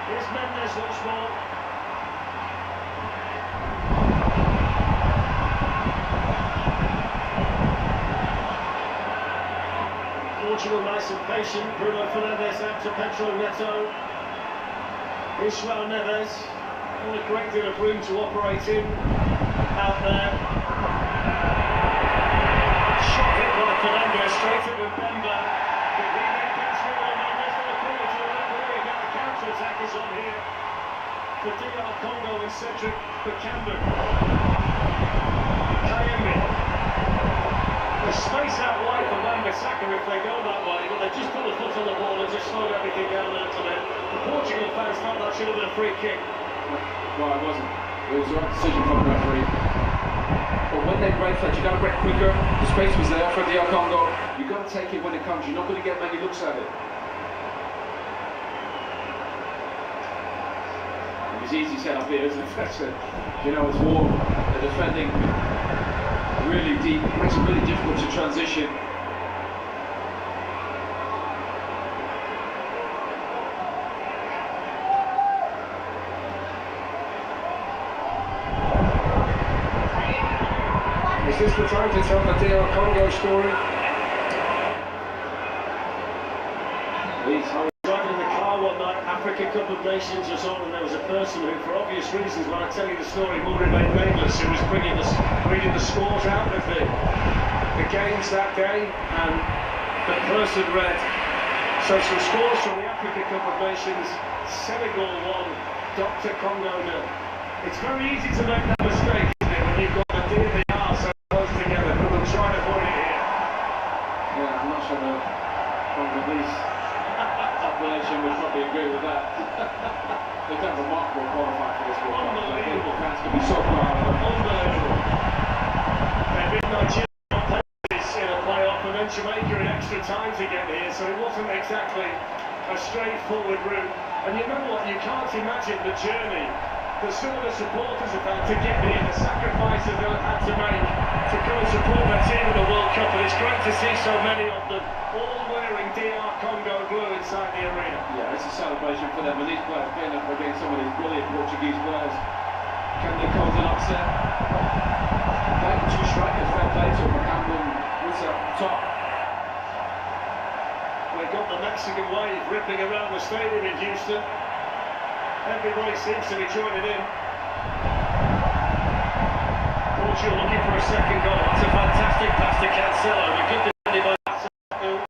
E: Here's Mendes once more. Portugal nice and patient. Bruno Fernandes out to Pedro Neto. Here's João Neves. What a great deal of room to operate in out there. Shot hit by Fernandes straight at Mbemba. But he then gets Bruno Mendes for the corner to the referee. Now the counter-attack is on here for DR Congo and Cedric Bakambu. Kayemi. There's space out wide for Wan-Bissaka if they go that way, but they just put the foot on the ball and just slowed everything down a little bit. The Portugal fans thought that should have been a free kick.
G: Well, it wasn't. It was the right decision from the referee. But when they break that, you got to break quicker. The space was there for DR Congo. You've got to take it when it comes. You're not going to get many looks at it. It was easy set up here, isn't it? You know, it's warm. They're defending really deep. It makes it really difficult to transition.
E: Is this the time to tell the DR Congo story? Please. I was driving in the car one night, Africa Cup of Nations was on, and there was a person who, for obvious reasons, when I tell you the story, will remain nameless, who was reading the scores out of the games that day, and the person read, so some scores from the Africa Cup of Nations, Senegal 1, Dr Congo 0. It's very easy to make that mistake, isn't it, when you've got the D and the R so close together, but we'll try and avoid it here.
G: Yeah, I'm not sure the Congolese population would probably agree with that. They've done remarkable qualifying for this World Cup.
E: Unbelievable.
G: Fans can be so proud of them.
E: Unbelievable. They beat Nigeria in a playoff and then Jamaica in extra time to get here, so it wasn't exactly a straightforward route. And you know what, you can't imagine the journey that some of the supporters have had to get here, the sacrifices they've had to make to go and support their team in the World Cup, and it's great to see so many of them all wearing DR Congo blue inside the arena.
G: Yeah, it's a celebration for them, and these players playing up against some of these brilliant Portuguese players. Can they cause an upset? They have 2 strikers, fair play to Bakambu and Wissa top.
E: We've got the Mexican wave ripping around the stadium in Houston. Everybody seems to be joining in. Portugal looking for a second goal. That's a fantastic pass to Cancelo. A good defending by Cancelo.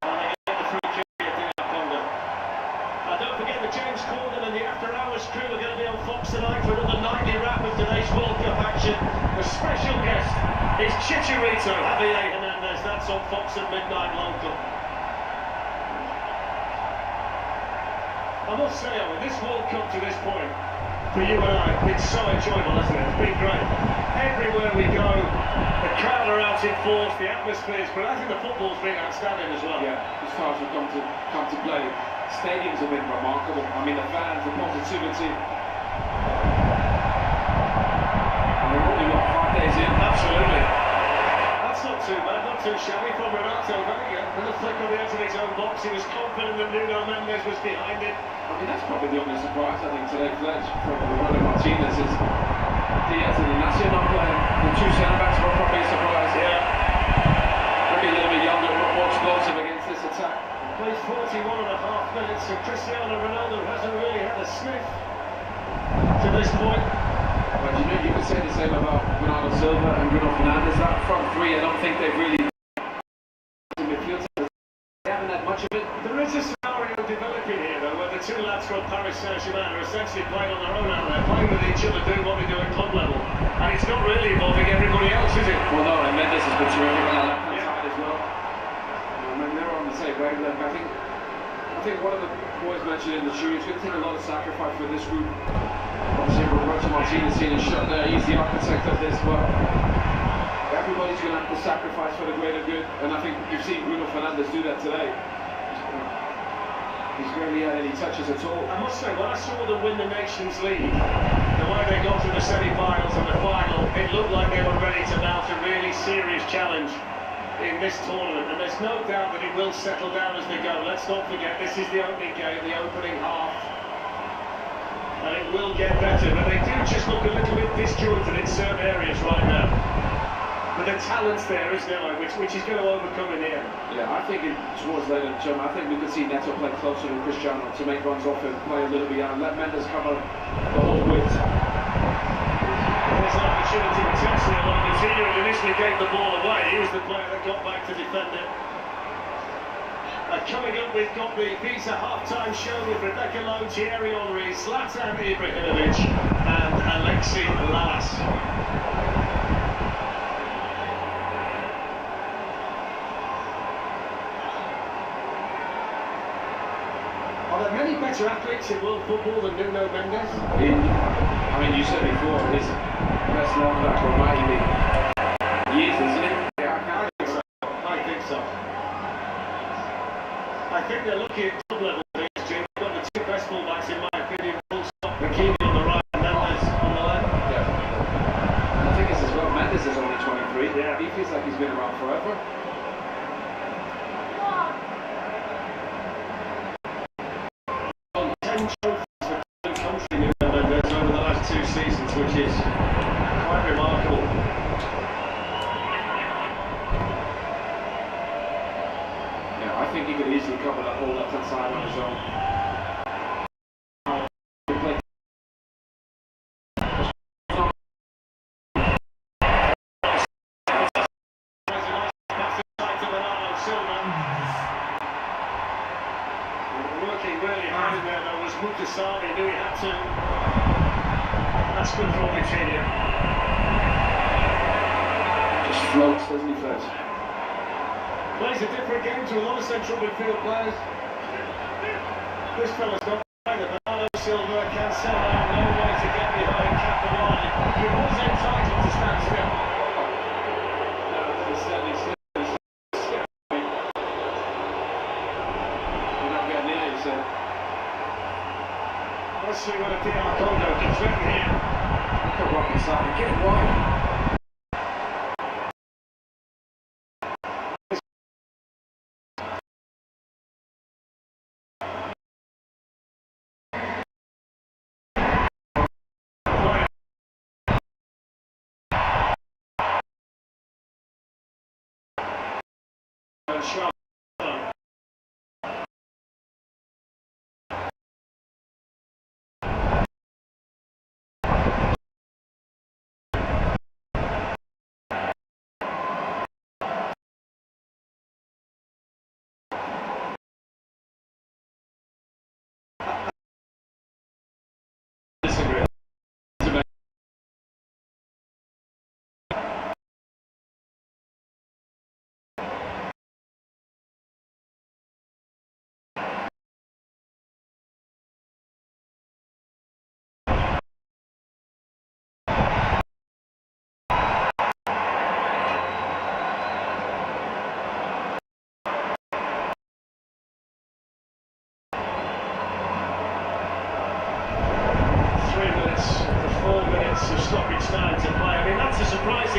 E: And they get the free kick at DR Congo. And don't forget the James Corden and the after hours. tonight for another nightly wrap of today's World Cup action. The special guest is Chicharito Javier Hernandez. That's on Fox at midnight local. I must say, Owen, this World Cup to this point, for you and I, it's so enjoyable, isn't it? It's been great. Everywhere we go, the crowd are out in force, the atmosphere is great. I think the football's been outstanding as well.
G: Yeah, the stars have come to play. Stadiums have been remarkable. I mean, the fans, the positivity. And we're only, what, 5 days in?
E: Absolutely. That's not too bad, not too shabby from Renato Vega. With a flick on the edge of his own box, he was confident that Nuno Mendes was behind it.
G: I mean, that's probably the only surprise, I think, today, Fletch, from Roberto Martinez is Diaz and Ignacio not playing. The two centre-backs were probably a surprise.
E: Yeah.
G: Maybe a little bit younger, but more explosive against this attack.
E: Plays 41.5 minutes, and Cristiano Ronaldo hasn't really had a sniff to this point.
G: But you know, you could say the same about Bernardo Silva and Bruno Fernandes. That front three, I don't think they've really in midfield. They haven't had much of it.
E: There is a scenario developing here, though, where the two lads from Paris Saint-Germain are essentially playing on their own out there, playing with each other, doing what they do at club level. And it's not really involving everybody else, is it?
G: Well, no, and Mendes has been terrific on that left-hand side as well. I mean, they're on the same wavelength. I think one of the boys mentioned in the show, it's going to take a lot of sacrifice for this group. Obviously, Roberto Martinez seen his shot there. He's the architect of this, but everybody's going to have to sacrifice for the greater good. And I think you've seen Bruno Fernandes do that today. He's barely had any touches at all.
E: I must say, when I saw them win the Nations League, the way they got to the semi-finals and the final, it looked like they were ready to mount a really serious challenge in this tournament, and there's no doubt that it will settle down as they go. Let's not forget, this is the opening game, the opening half, and it will get better, but they do just look a little bit disjointed in certain areas right now. But the talent's there, isn't there, which is going to overcome in the end.
G: Yeah, I think towards later term, I think we could see Neto play closer to Cristiano to make runs off him, play a little bit out, and let Mendes cover the whole width.
E: There's an opportunity potentially along the team who initially gave the ball away. He was the player that got back to defend it. Coming up, we've got the Visa half-time show with Rebecca Lowe, Thierry Henry, Zlatan Ibrahimovic and Alexi Lalas. Are there many better athletes in world football than Nuno Mendes?
G: I mean, you said before, his best left back will might be years, isn't it?
E: Yeah, I think so. I think so. I think they're looking at club level things, Jim. They've got the two best fullbacks, in my opinion, full stop. Hakimi on the right and Mendes on the left.
G: Definitely. And the thing is as well, Mendes is only 23.
E: Yeah.
G: He feels like he's been around forever.
E: Over the last 2 seasons, which is quite remarkable.
G: Yeah, I think he could easily cover that whole left-hand side on his own.
E: Working really hard in there, though, was Mutasari, knew he had to. That's good for Vitinha.
G: Just floats, doesn't he, Fletch?
E: Plays a different game to a lot of central midfield players. This fella's got either Bernardo Silva, Cancelo, no way to get behind Capellani. He was entitled to stand still.
G: No, he's certainly still. We're not getting near, he said.
E: Let's see what a Dr Congo can threaten here.
G: Look at Rocky Saki, get it wide.
E: Sharp.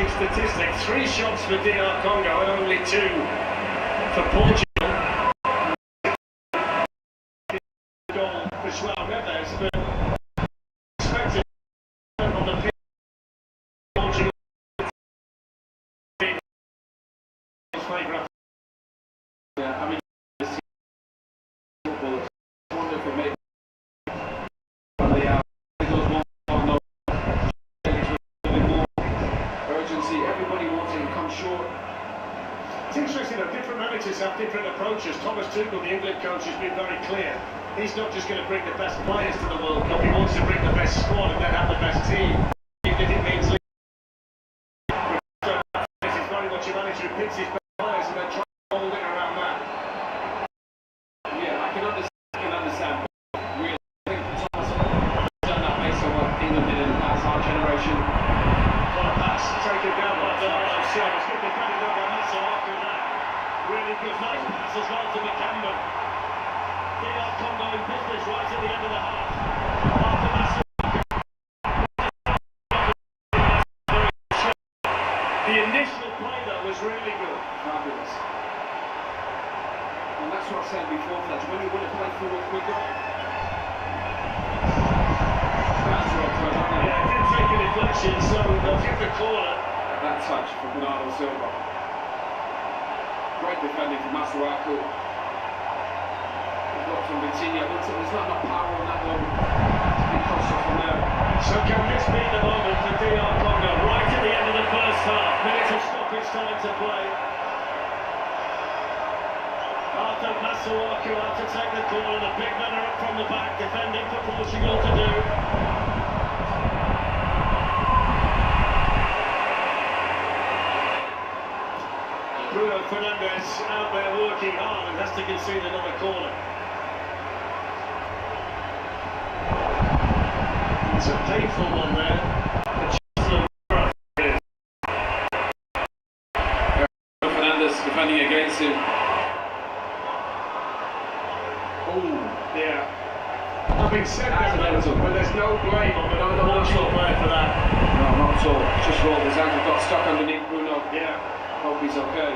E: amazing statistic. 3 shots for Dr Congo and only 2 for Portugal. Goal for João Neves, but expected on the pitch. Portugal favourite. Yeah, I mean, football is wonderful, mate. Everybody wanting to come short. It's interesting that different managers have different approaches. Thomas Tuchel, the England coach, has been very clear. He's not just going to bring the best players to the World Cup, he wants to bring the best squad and then have the best team. Even if it means this is very much a manager who picks his best players and then tries to hold it around that. Yeah, I can understand. Really, I think Thomas has done that based on what England did in the past, our generation. Taken down by Bernardo Silva. It's good defended by Masso after that. Really good nice pass as well to McCamber. Dr Congo in business right at the end of the half. After Masso. The initial play though was really good. Fabulous. And that's what I said before, Fletcher. When you want to play forward quicker. That's what I yeah, it did take a deflection, so they'll give the corner. That touch from Bernardo Silva. Great defending from Masuaku. Block from Vitinha. There's not enough power on that one. Big cross off from there. So can this be the moment for Dr Congo? Right at the end of the first half. Minutes of stoppage time to play. After Masuaku out to take the corner, the big men are up from the back, defending for Portugal to do. Bruno Fernandes out there working hard and has to concede another corner. It's a painful one there. Fernandes defending against him. Oh, yeah. Having said that, but there's no blame on the Portugal player for that. No, not at all. Just rolled his ankle, got stuck underneath Bruno. Yeah. Hope he's okay.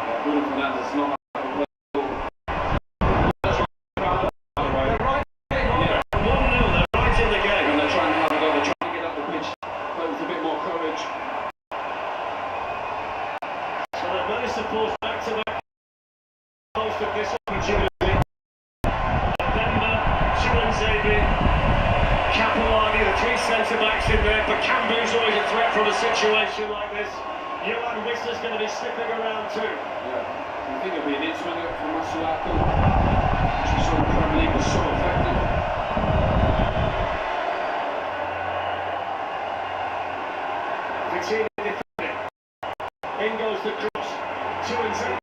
E: Yeah, Bruno Fernandes is not a play at all. They're right in the game, aren't they? 1-0, they're right in the game. And they're trying to have a go, they're trying to get up the pitch, play with a bit more courage. So they've managed to force back-to-back most of this opportunity. Demba, Chuanzebe, Capelani, the 3 centre-backs in there, but Cambu's always a threat from a situation like this. Johan Whistler's going to be sniffing around too. Yeah, I think it'll be an instrument for Masuaku, which we saw in the Premier League was so effective. Vitinha defending. In goes the cross. Chuanzebe.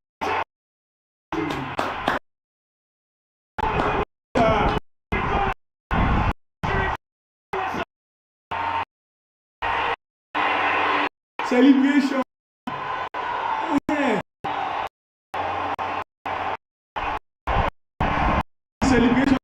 F: Celebration. Yeah. Celebration.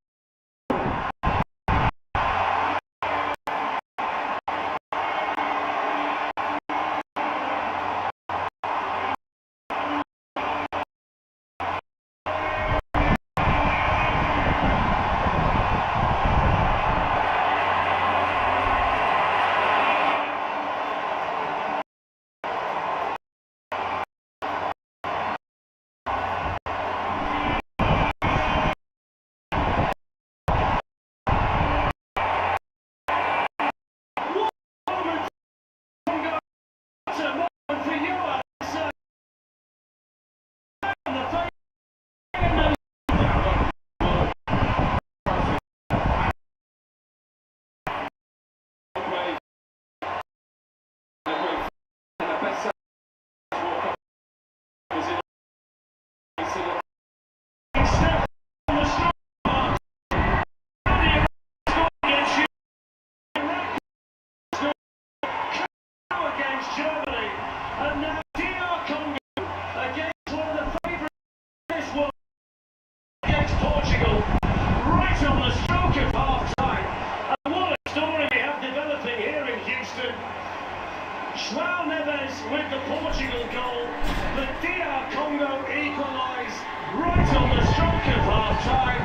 E: Houston. João Neves with the Portugal goal. The Dr Congo equalise right on the stroke of half-time.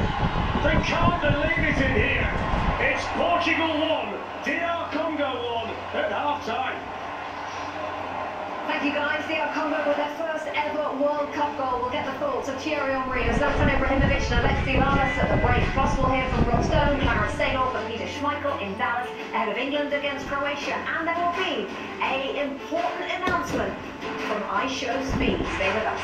E: They can't believe it in here. It's Portugal 1, Dr Congo 1 at half-time.
A: Thank you guys. Dr Congo with their first ever World Cup goal. We'll get the thoughts of Thierry Henry, Zlatan Ibrahimovic and Alexi Lalas at the break. Plus we'll hear from Rob Stone, Clarence Seedorf and Peter Schmeichel in Dallas ahead of England against Croatia. And there will be an important announcement from iShow Speed. Stay with us.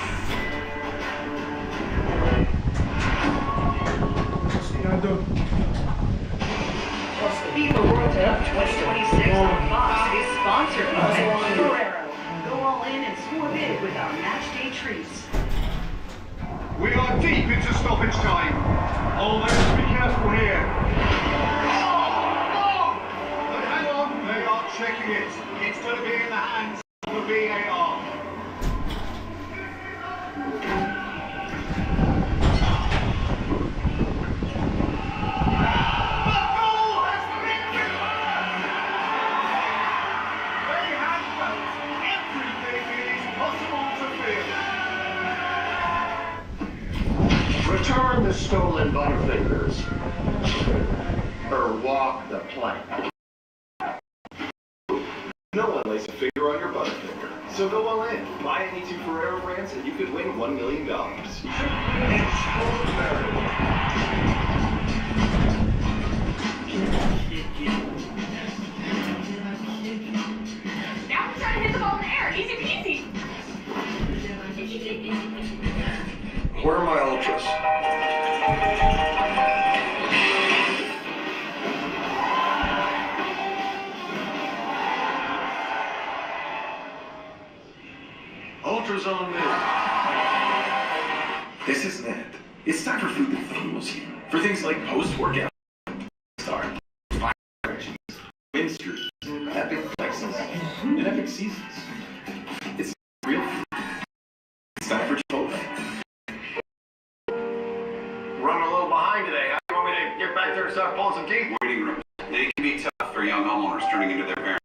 D: FIFA World Cup 2026 on Fox is sponsored by Ferrero. Go all in and score big with our match day treats.
B: We are deep into stoppage time. Oh, let's be careful here. Oh! But hang on, they are checking it. It's going to be in the hands of the VAR.
J: Return the stolen butterfingers, or walk the plank.
C: No one lays a finger on your butterfinger. So go all in. Buy any two Ferrero brands and you could win $1 million.
A: Now we're trying to hit the ball in the air. Easy peasy.
C: Where are my ultras?
B: Ultras on me.
C: This isn't it. It's time for food that fuels you. For things like post-workout, start, fire energies, win streaks, epic flexes, and epic seasons. It's real food. It's time for Chipotle.
B: Running a little behind today. How do you want me to get back there and start pulling some teeth?
K: Waiting rooms. They can be tough for young homeowners turning into their parents.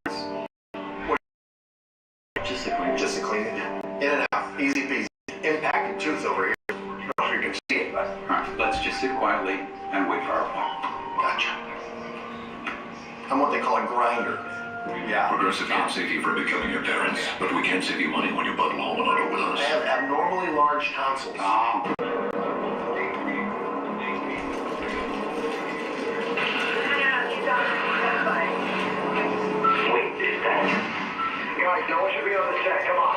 J: Just to clean it. In and out. Easy peasy. Impacted tooth over here. I don't know if you can see it, but...
K: Alright, let's just sit quietly and wait for our appointment.
J: Gotcha. I'm what they call a grinder. Yeah.
K: Progressive can't save you from becoming your parents, but we can save you money when you bundle home and auto with us.
J: I have abnormally large tonsils.
B: Wait, is that? Guys, no one should be on the set. Come on.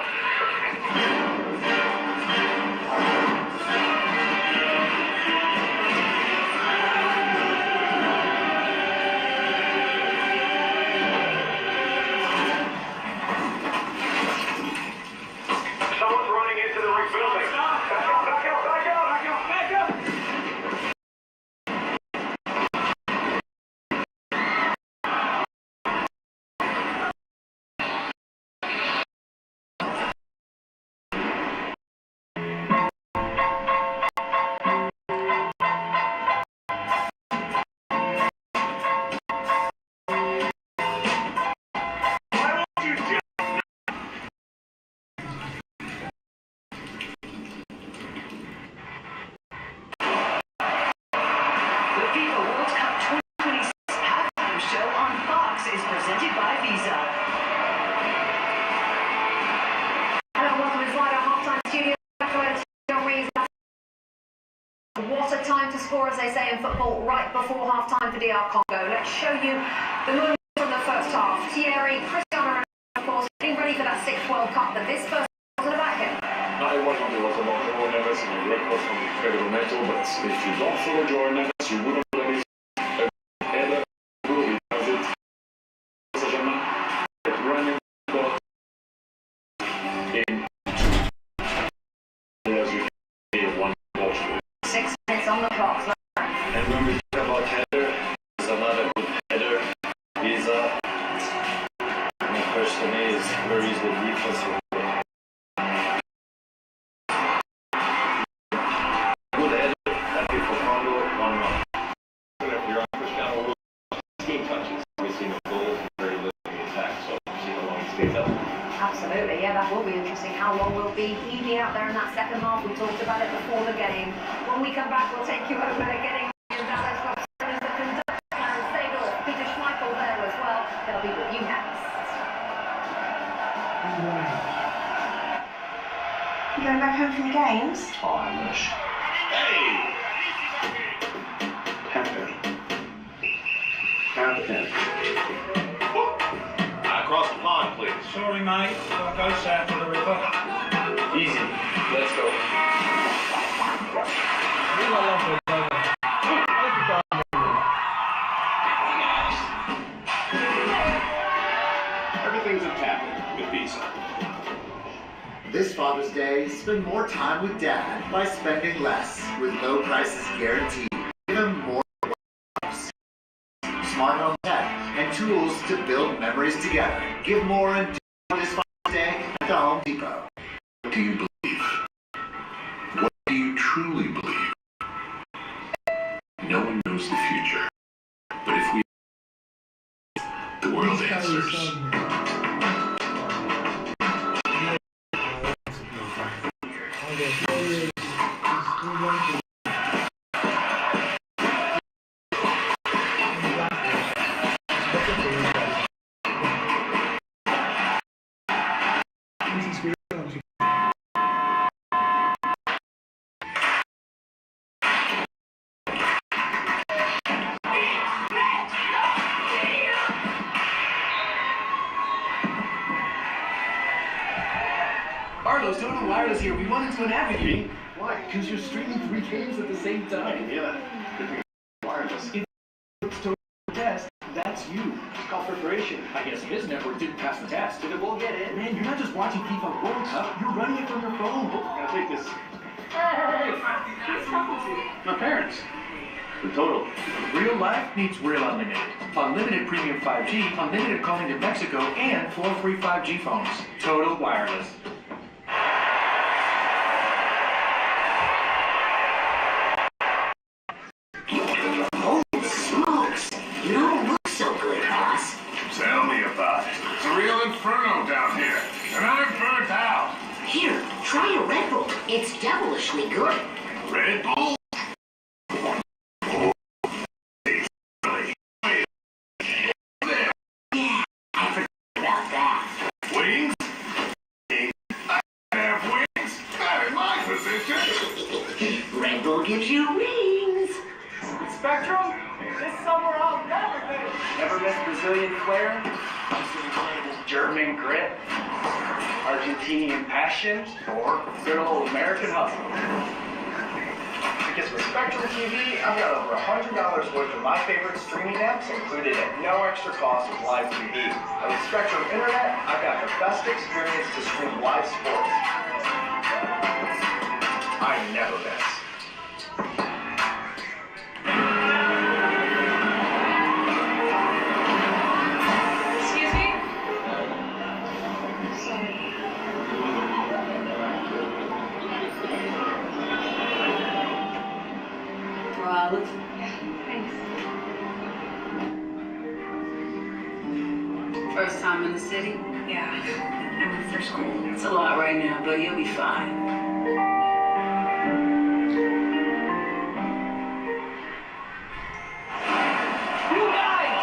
B: Someone's running into the rebuilding. Back up, back up, back up, back up, back up.
D: The FIFA World Cup 2026 halftime show on Fox is presented by Visa.
A: Hello, welcome inside our halftime studio. What a time to score, as they say in football, right before half-time for Dr Congo. Let's show you the movement from the first half. Thierry, Cristiano Ronaldo, of course, getting ready for that 6th World Cup, but this first wasn't about him.
H: I wasn't about João Neves and the record from incredible metal, but if you don't follow João Neves, you wouldn't believe a header goal because it Saint-Germain running got in 2 as you can 1 Portugal.
A: 6 minutes on the clock.
H: And when we talk about header, there's another good header. Visa, my question is, where is the defense? Good header, happy for Congo, 1-1.
G: You're on Cristiano team touches. We've seen a goal from very little in the attacks.
E: Phil.
A: Absolutely, yeah, that will be interesting. How long will he be out there in that second half? We talked about it before the game. When we come back, we'll take you over to getting in Dallas. As the conductor, Clarence Seedorf, Peter Schmeichel there as well. They'll be with you next.
L: You going back home from the games?
K: Irish.
B: Hey!
E: Captain.
B: Across the pond, please.
M: Sorry, mate. I'll go south of the river.
E: Easy. Let's go. Everything's a tap with Visa.
N: This Father's Day, spend more time with Dad by spending less with low prices guaranteed. Give him more smart home tech and tools to build memories together. Give more and do more this Father's Day at the Home Depot.
K: What do you believe? What do you truly believe? No one knows the future. But if we the world answers.
C: Arlo's Total Wireless here. We wanted to navigate. Why? Because you're streaming 3 games at the same time.
E: Yeah. Wireless.
C: It's Total Test. That's you.
E: It's called preparation.
C: I guess his network didn't pass the test.
E: But it will get in.
C: Man, you're not just watching FIFA World Cup. You're running it from your phone.
E: I'm gonna take this.
A: Who's talking to you?
E: My parents. The Total.
C: Real life needs real unlimited. Unlimited premium 5G, unlimited calling to Mexico, and 4 free 5G phones. Total Wireless.
K: Tell me about it. It's a real inferno down here, and I'm burnt out.
I: Here, try a Red Bull. It's devilishly good.
K: Red Bull?
I: Yeah, I forgot about that.
K: Wings? I have wings. Not in my position.
I: Red Bull gives you wings.
M: Spectrum, this summer I'll never miss Brazilian flair, German grit, Argentinian passion, or good old American hustle. Because with Spectrum TV, I've got over $100 worth of my favorite streaming apps included at no extra cost with live TV. And with Spectrum Internet, I've got the best experience to stream live sports. I never miss.
D: First time in the city? Yeah. I went for school. It's a lot right now, but you'll be fine.
M: You guys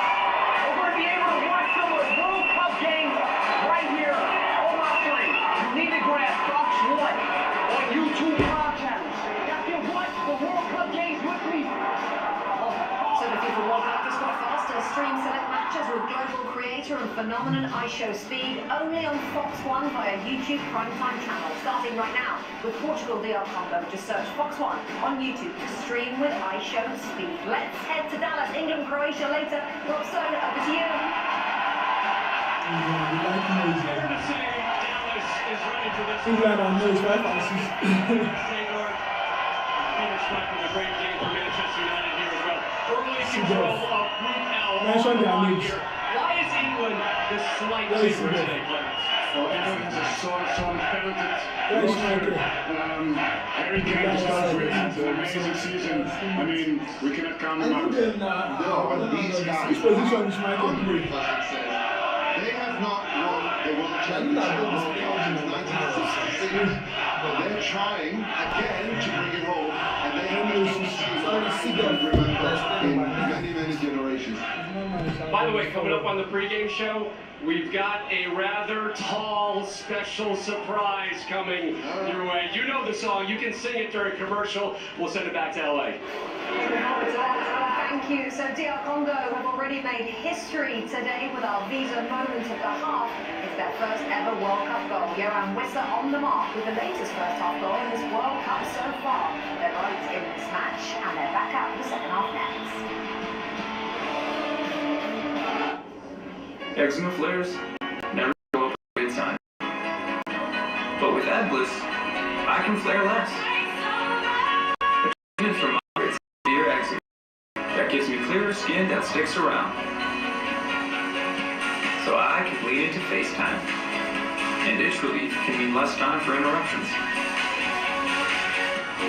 M: are going to be able to watch some of the World Cup games right here on my screen. You need to grab Fox 1 on YouTube Live channels. Now, you watch the World Cup games with me.
A: So the FIFA World Cup just got faster. Stream select matches with global creator and phenomenon iShow Speed only on Fox 1 via YouTube primetime channel. Starting right now with Portugal Dr Congo. Just search Fox 1 on YouTube to stream with iShow Speed. Let's head to Dallas, England, Croatia later. Rob Stone, over to you.
F: England and knows 5 and 6. Mention their names.
E: Why is England the slight favorite today, players?
H: Well, England has a sort of talented
F: Where's Michael?
H: Harry Kane starts with an amazing season. I mean, we cannot count them out.
J: No, but these guys,
F: Which position is Michael playing?
J: they have not won the World
B: But they're trying again to bring it home, and they have in many, many generations.
G: By the way, coming up on the pregame show, we've got a rather tall special surprise coming your way. You know the song. You can sing it during commercial. We'll send it back to LA.
A: Thank you. So Dr Congo have already made history today with our Visa moment of the half. It's their first ever World Cup goal. Johan Wissa on the mark with the latest first half goal in this World Cup so far. They're right in this match and they're back out for the second half next.
O: Eczema flares never go up a good time. But with AdBliss, I can flare less. A treatment for moderate severe eczema that gives me clearer skin that sticks around. So I can bleed into FaceTime. And itch relief can mean less time for interruptions.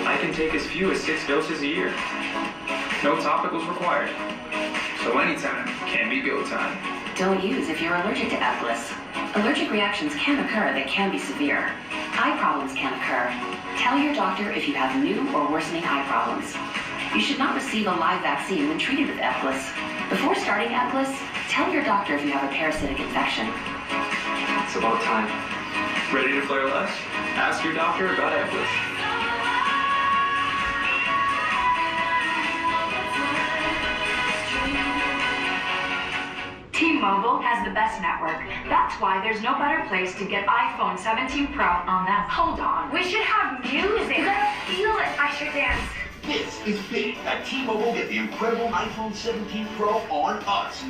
O: I can take as few as 6 doses a year. No topicals required. So anytime can be go time.
I: Don't use if you're allergic to AdBliss. Allergic reactions can occur that can be severe. Eye problems can occur. Tell your doctor if you have new or worsening eye problems. You should not receive a live vaccine when treated with AdBliss. Before starting AdBliss, tell your doctor if you have a parasitic infection.
O: It's about time. Ready to flare less? Ask your doctor about AdBliss.
D: T-Mobile has the best network. That's why there's no better place to get iPhone 17 Pro on them. Hold on. We should have music. You gotta feel it. I should dance.
B: This is big. At T-Mobile, get the incredible iPhone 17 Pro on us.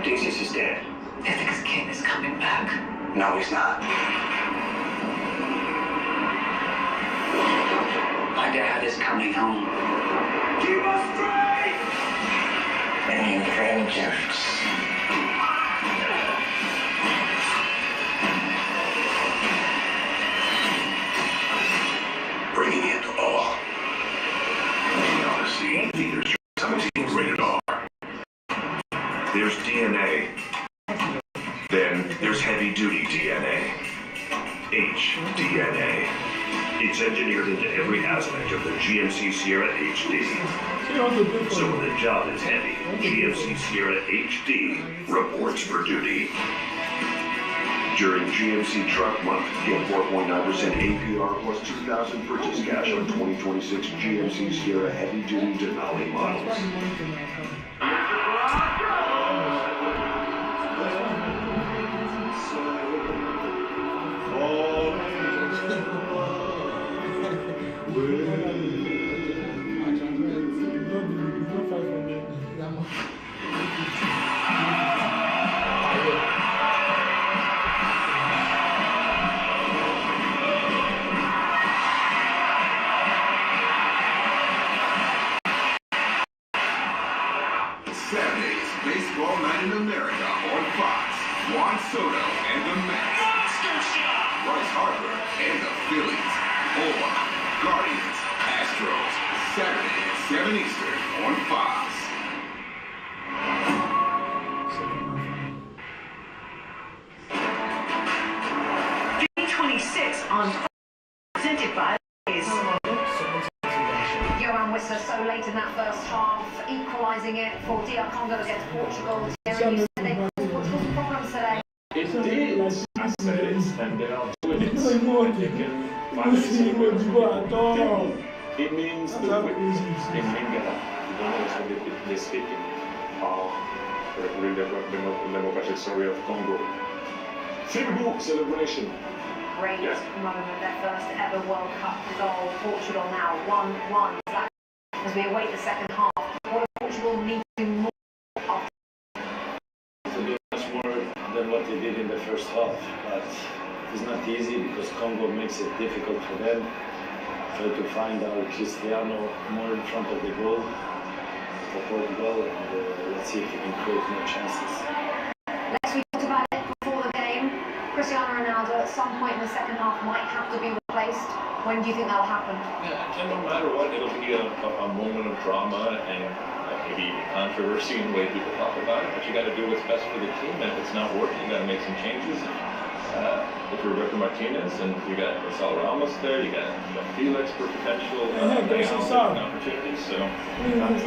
J: Jesus is dead.
D: Ethics King is coming back.
J: No, he's not. My dad is coming home.
B: Keep us straight!
J: Bringing vengeance. Bringing it all.
K: Odyssey, theaters 17 rated R. There's DNA. Then there's heavy-duty DNA. HDNA. It's engineered into every aspect of the GMC Sierra HD. So when the job is heavy, GMC Sierra HD reports for duty. During GMC Truck Month, get 4.9% APR plus $2,000 purchase cash on 2026 GMC Sierra heavy-duty Denali models. Saturday's Baseball Night in America on Fox. Juan Soto and the Mets. Bryce Harper and the Phillies. Or Guardians, Astros. Saturday at 7 Eastern on Fox.
D: D26 on Fox. Presented by
A: Johan Wissa so late in that first half, equalising it for Dr Congo against Portugal. Thierry, you said they caused Portugal's problems today.
H: It did. I said it, and they are doing it. They can finally see it means to win. In Lingala, you don't know what they speak in the democratic story of Congo. Football celebration.
A: Great moment, their first ever World Cup goal. Portugal now 1-1. As we await the second half, what does Portugal need to do more of?
P: To do much more than what they did in the first half, but it's not easy because Congo makes it difficult for them. Try to find our Cristiano more in front of the goal for Portugal, and let's see if we can create more chances.
A: Let's talk Cristiano Ronaldo at some point in the second half might have to be replaced. When do you think that'll happen?
H: Yeah, and no matter what, it'll be a moment of drama and maybe even controversy in the way people talk about it, but you got to do what's best for the team, and if it's not working, you got to make some changes. If you're Roberto Martinez and you got Marcelo Ramos there, you got Felix for potential opportunities. So
P: that's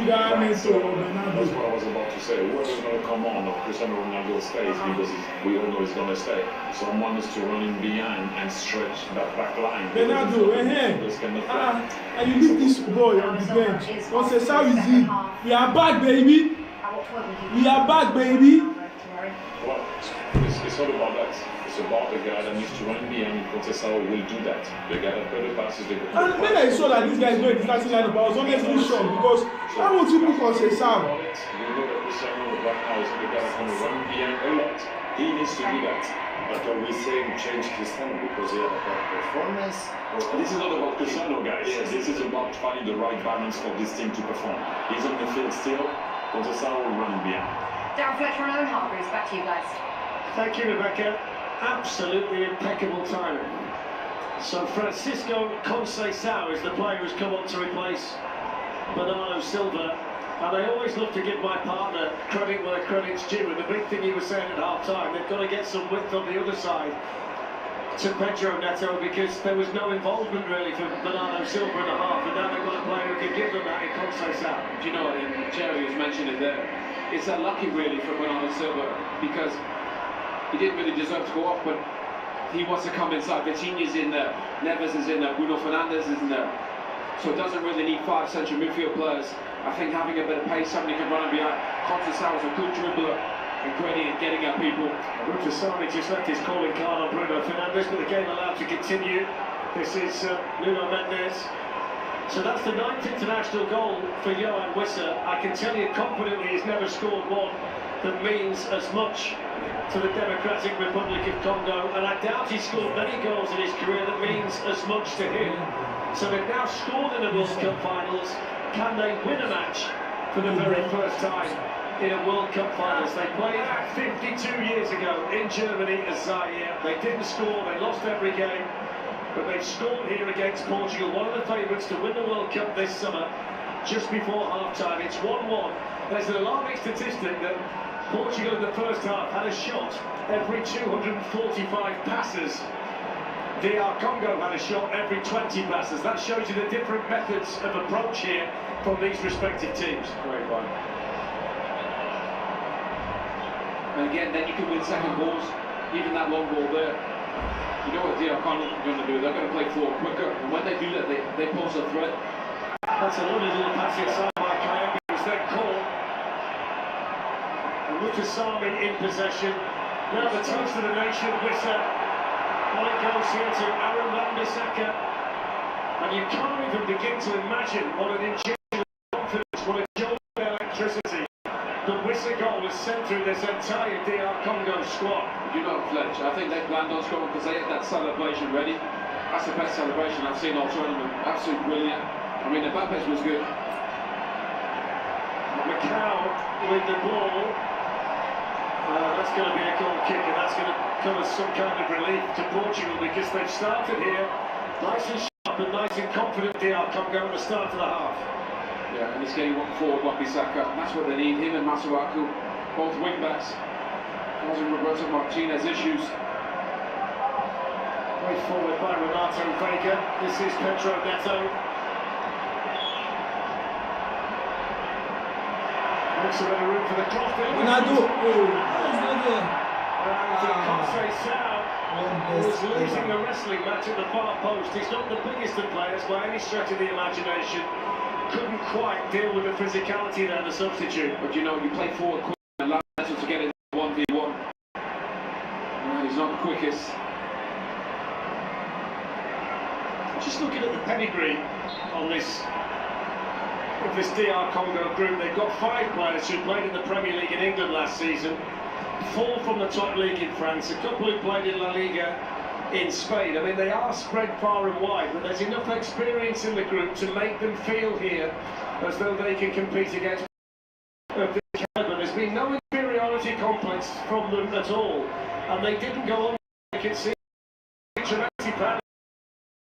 P: what I was about to say. Whoever's going to come on, if Cristiano Ronaldo stays, because we all know he's going to stay. Someone is to run in behind and stretch that back line.
F: Bernardo, and you leave this boy on the bench. Conceição is in. We are back, baby. We are back, baby.
H: Well, it's not about that. It's about the guy that needs to run behind. Conceição will do that. The guy that put the passes.
F: And when I saw that this guy is going to start lineup, I was honestly shocked because why won't you put Conceição?
H: You know that Cristiano right now is the guy that's going to run behind a lot. He needs to do that.
P: But are we saying change Cristiano because he had a bad performance?
H: This is not about Cristiano, guys. Yes. This is about finding the right balance for this team to perform. He's on the field still. Conceição will run behind.
A: Darren Fletcher and Owen Hargreaves, back to you guys.
E: Thank you, Rebecca. Absolutely impeccable timing. So Francisco Conceição is the player who's come on to replace Bernardo Silva. And I always love to give my partner credit where credit's due. And the big thing he was saying at half-time, they've got to get some width on the other side to Pedro Neto, because there was no involvement really for Bernardo Silva in the half, and now they've got a player who can give them that in Conceição.
G: Do you know, and Jerry has mentioned it there, it's unlucky really for Bernardo Silva, because he didn't really deserve to go off, but he wants to come inside. Vitinha's in there, Neves is in there, Bruno Fernandes is in there. So it doesn't really need 5 central midfield players. I think having a bit of pace, somebody can run behind. Conceição is a good dribbler and great at getting at people.
E: Rutasani just left his calling card on Bruno Fernandes, but the game allowed to continue. This is Nuno Mendes. So that's the 9th international goal for Yoane Wissa. I can tell you confidently he's never scored one that means as much to the Democratic Republic of Congo, and I doubt he scored many goals in his career that means as much to him. So they've now scored in the World Cup finals. Can they win a match for the very first time in a World Cup finals? They played 52 years ago in Germany as Zaire. They didn't score, they lost every game, but they've scored here against Portugal, one of the favourites to win the World Cup this summer, just before half-time. It's 1-1. There's an alarming statistic that Portugal in the first half had a shot every 245 passes. Dr Congo had a shot every 20 passes. That shows you the different methods of approach here from these respective teams.
G: Great one. And again, then you can win second balls, even that long ball there. You know what Dr Congo are going to do? They're going to play forward quicker, and when they do that, they pose a threat.
E: That's a lovely little pass inside by Kayaka, who's then caught. And Rutasani in possession. Now the toast of the nation, Wissa. Well, it goes here to Aaron Wan-Bissaka, and you can't even begin to imagine what an injection of confidence, what a jolt of electricity the Wissa goal has sent through this entire Dr Congo squad.
G: You know, Fletch, I think they planned on scoring because they had that celebration ready. That's the best celebration I've seen all tournament. Absolutely brilliant. I mean, the Mbappé's was good.
E: Macau with the ball. That's going to be a goal kick, and that's going to come as some kind of relief to Portugal, because they've started here nice and sharp and nice and confident. Dr Congo at the start of the half.
G: Yeah, and he's getting forward Wan-Bissaka. That's what they need, him and Masuaku, both wing backs, causing Roberto Martinez issues.
E: Way forward by Renato Vega. This is Pedro Neto. Looks a bit of room for the cross. Conceição was losing the wrestling match at the far post. He's not the biggest of players by any stretch of the imagination. Couldn't quite deal with the physicality there, the substitute.
G: But you know, you play forward quick and allow Neto to get in 1v1. He's not the quickest.
E: Just looking at the pedigree on this Dr Congo group, they've got 5 players who played in the Premier League in England last season, 4 from the top league in France, a couple who played in La Liga in Spain. I mean, they are spread far and wide, but there's enough experience in the group to make them feel here as though they can compete against of this caliber. There's been no inferiority complex from them at all, and they didn't go on make it seem tremendously proud.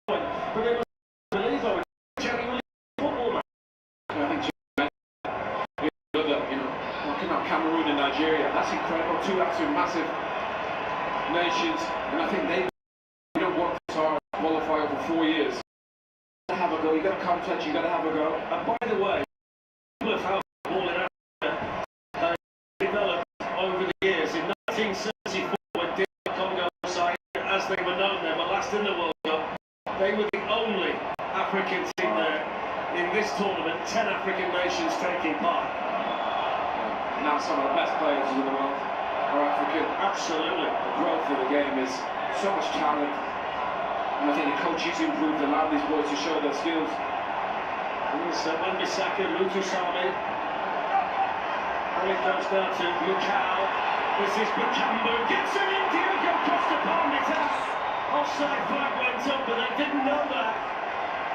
E: But they must believe I was genuinely football match.
G: I think looking at Cameroon and Nigeria, that's incredible. Two absolute massive nations, and I think they don't work as hard to qualify over 4 years. You gotta have a go, you gotta compete, you gotta have a go.
E: And by the way, of how football in Africa developed over the years. In 1974, when Dr Congo side, as they were known, they were last in the World Cup. They were the only African team there in this tournament. 10 African nations taking part.
G: Now some of the best players in the world are African.
E: Absolutely.
G: The growth of the game is so much talent, and I think the coaches improved and allowed these boys to show their skills.
E: Here's Wan-Bissaka, Lutusami. And it goes down to Lukau. This is Bakambu. Gets it in. Diogo Costa palmed it out. Offside flag went up, but they didn't know that.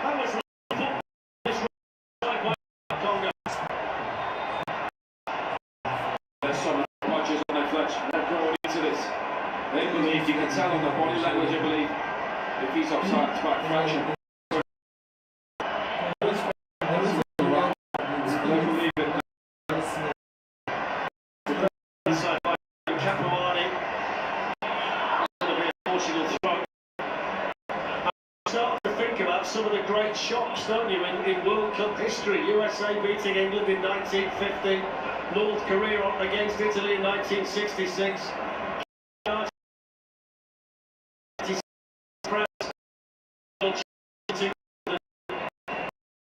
E: That was football. Congo.
G: There's so many watchers on their flesh. They're growing into this. They believe, you can tell on the body language, I believe, if he's offside, it's back fraction.
E: Some of the great shocks, don't you, in World Cup history? USA beating England in 1950, North Korea up against Italy in 1966,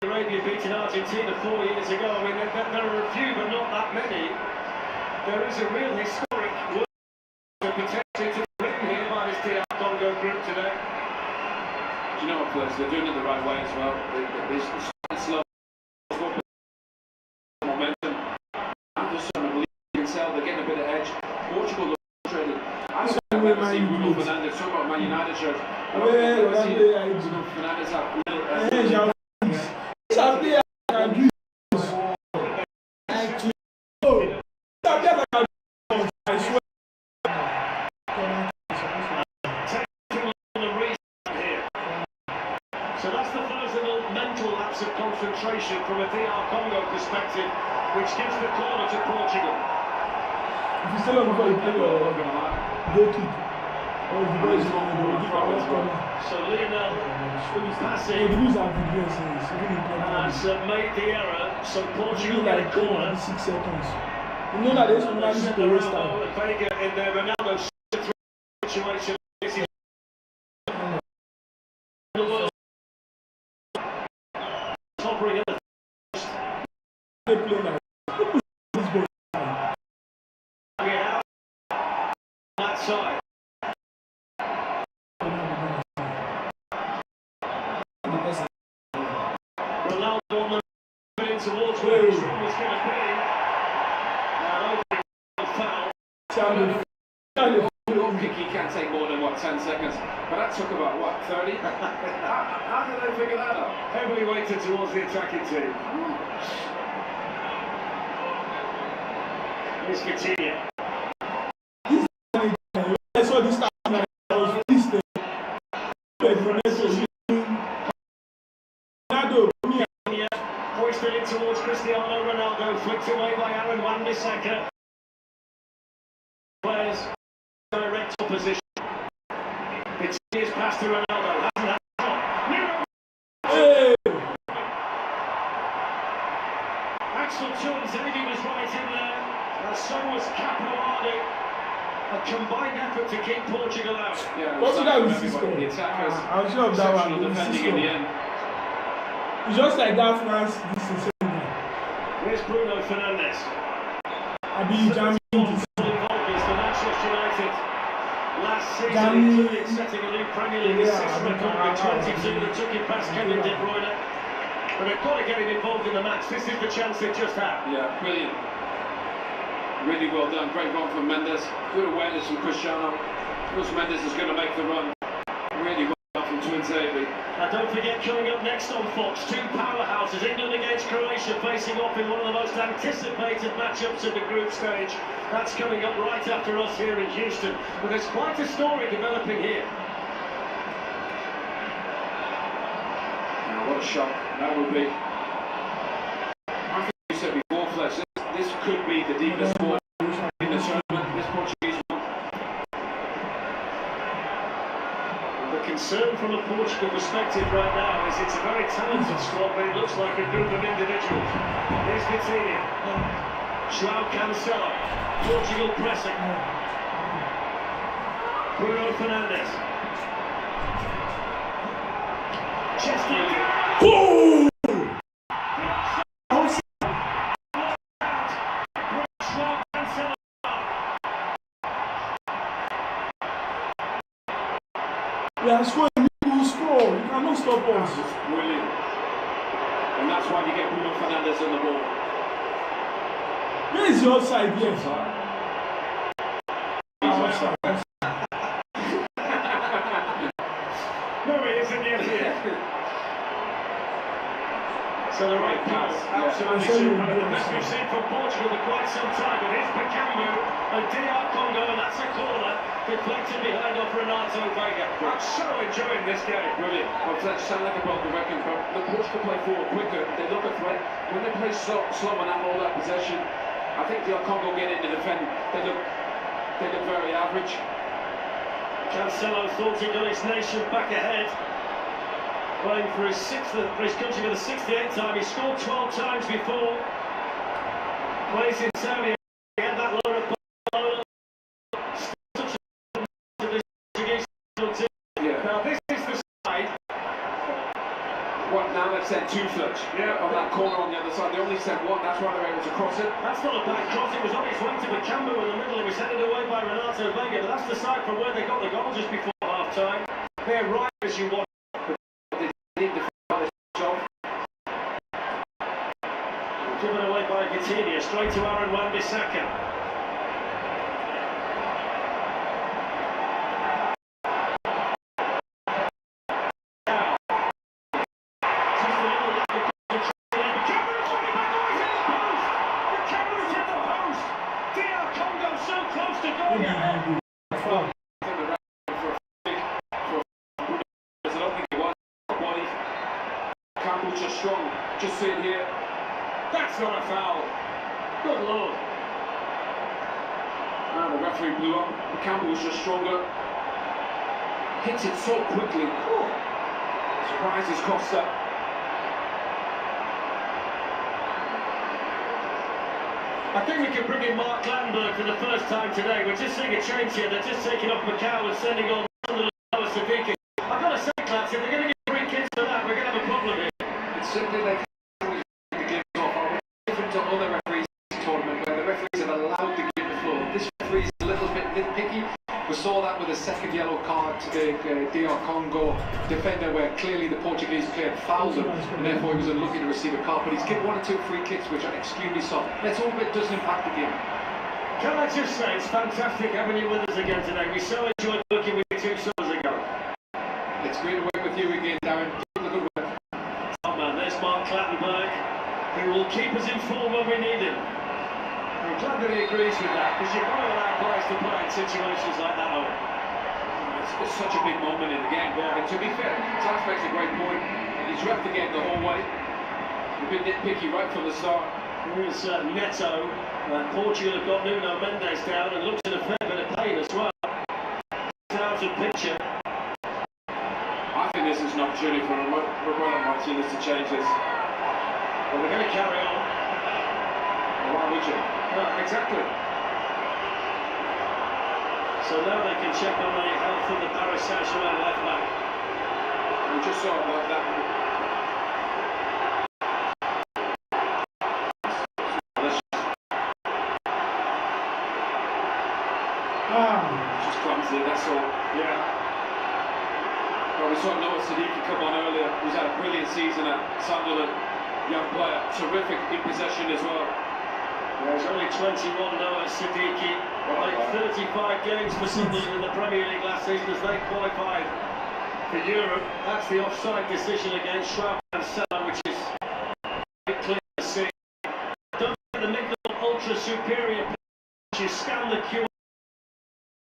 E: Arabia beating Argentina 4 years ago. I mean, there are a few, but not that many. There is a real historic World Cup potentially to be written here by this Dr Congo group today.
G: You know what, players, they're doing it the right way as well. They're slow momentum. I'm just trying to believe you can tell they're getting a bit of edge. Portugal looks frustrated. I don't ever see Bruno Fernandes talk about Man United shirts. I don't ever see Bruno Fernandes have little
E: So that's the first little mental lapse of concentration from a Dr Congo perspective, which gives the corner to Portugal.
F: If you still have a play or go kick, or the boys will give a left corner.
E: So Lionel passing has made the error, so Portugal get a corner.
F: 6 seconds. You know that there's one is the waste time.
E: Vega in there, Ronaldo situation. This is the world. Hovering at the
F: They play now.
E: that side. Ronaldo on the in towards where his run was going to be. Foul.
G: goal kick, he can't take more than, what, 10 seconds? But that took about, what, 30? how did they figure that out?
E: Heavily weighted towards the attacking team. Here's Coutinho.
F: I saw this time. I was pissed.
E: Hoisted in towards Cristiano Ronaldo, flicked away by Aaron Wan-Bissaka. Players direct opposition. It's his pass to Ronaldo. Hasn't had
F: Hey!
E: Axel Tuanzebe was right in there, and so was Capuano. A combined effort to keep Portugal out.
G: Yeah,
F: Portugal with Cisco.
G: The attackers.
F: I'm sure of that one.
G: Defending in the end.
F: It's just like that France. This is
E: Here's Bruno Fernandes.
F: I be jamming this.
E: For Manchester United last season, including setting a new Premier League assist record with 22 that took it past Kevin De Bruyne. But they've got to get him involved in the match. This is the chance they just had.
G: Yeah, brilliant. Really well done. Great run from Mendes. Good awareness from Cristiano. Of course, Mendes is going to make the run. Really well done from win safely.
E: And don't forget, coming up next on Fox, two powerhouses, England against Croatia, facing off in one of the most anticipated matchups of the group stage. That's coming up right after us here in Houston. But there's quite a story developing here.
G: Now, what a shock that would be. I think you said before, Fletch, this could be the deepest score in the tournament, this Portuguese one.
E: The concern from a Portugal perspective right now is it's a very talented squad, but it looks like a group of individuals. Here's Vitinha, João Cancelo, Portugal pressing, Bruno Fernandes, Chesney.
F: Boom! We are scoring, we will score. You cannot stop us.
G: It's brilliant. And that's why you get Bruno Fernandes on the ball.
F: Where is your offside here?
E: No, he isn't yet here. So the right pass, absolutely superb. The best we've seen from Portugal for quite some time. But here's Congo and Dr Congo, and that's a corner deflected behind off Renato Vega. I'm so enjoying this game.
G: Brilliant. Well, that sound like a broken record, but the Portugal play forward quicker. They look a threat. When they play slow and have all that possession, I think Dr Congo get into defend. They look very average.
E: Cancelo thought he got his nation back ahead. Playing for his country for the 68th time. He scored 12 times before. Plays in Serbia. He had that load of Now this is the side.
G: What, now they've sent two Fletch? Yeah. On that corner on the other side. They only sent one. That's why they're able to cross it.
E: That's not a bad cross. It was on its way to Congo in the middle. It was headed away by Renato Vega. But that's the side from where they got the goal just before half time. They're right as you want. Given away by Vitinha, straight to Aaron Wan-Bissaka. Now, just a little lack of concentration. The camera's hit the post! Dr Congo so close to going ahead.
G: I don't think he was. Campbell's just strong. Just sitting here.
E: That's not a foul. Good lord.
G: And the referee blew up. Campbell was just stronger. Hits it so quickly. Oh. Surprises Costa.
E: I think we can bring in Mark Landberg for the first time today. We're just seeing a change here. They're just taking off Macau and sending on Sadiki. I've got to say, lads, if they're going to get 3 kids for that, we're going to have a problem here.
G: It's simply they to other referees in the tournament where the referees have allowed the game to flow. This referee is a little bit nitpicky. We saw that with a second yellow card to the Dr Congo defender where clearly the Portuguese player fouled him and therefore he was unlucky to receive a card, but he's given 1 or 2 free kicks which are extremely soft. Let's hope it doesn't impact the game.
E: Can I just say it's fantastic having you with us again today. We so enjoyed working with you 2 summers ago.
G: It's great to work with you again, Darren. Keep the good work.
E: Oh man, there's Mark Clattenburg, who will keep us informed when we need him. I'm glad that he agrees with that, because you've got to allow players to play in situations like that, Owen.
G: It's such a big moment in the game. Yeah. And to be fair, Tash makes a great point. He's reffed the game the whole way. A bit nitpicky right from the start.
E: Here's Neto. Portugal have got Nuno Mendes down and looks in a fair bit of pain as well. He's out of picture.
G: I think this is an opportunity for Roberto Martinez to change this.
E: Well, we're going to carry on.
G: Why would you?
E: Exactly. So now they can check on the health of the Paris Saint-Germain left back.
G: We just saw that. Just clumsy, that's all.
E: Yeah.
G: Well, we saw Noah Sadiki come on earlier. He's had a brilliant season at Sunderland. Young player, terrific in possession as well.
E: Yeah, he's only 21, Noah Sadiki. Played 35 games for Sunderland in the Premier League last season as they qualified for Europe. That's the offside decision against Schwab and Salah, which is clear to see. Don't get the middle ultra superior pitch. You scan the QR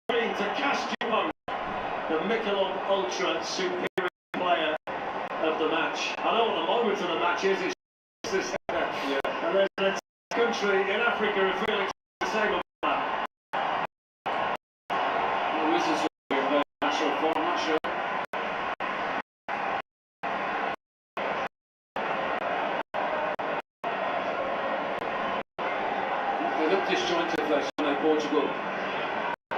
E: to cast you on the Michelob Ultra superior player of the match. I know what the moment of the match is. It's this header. Yeah. And there's a country in Africa who feel the same about that.
G: Well, this is a national form, not sure. They look disjointed, flesh, like Portugal.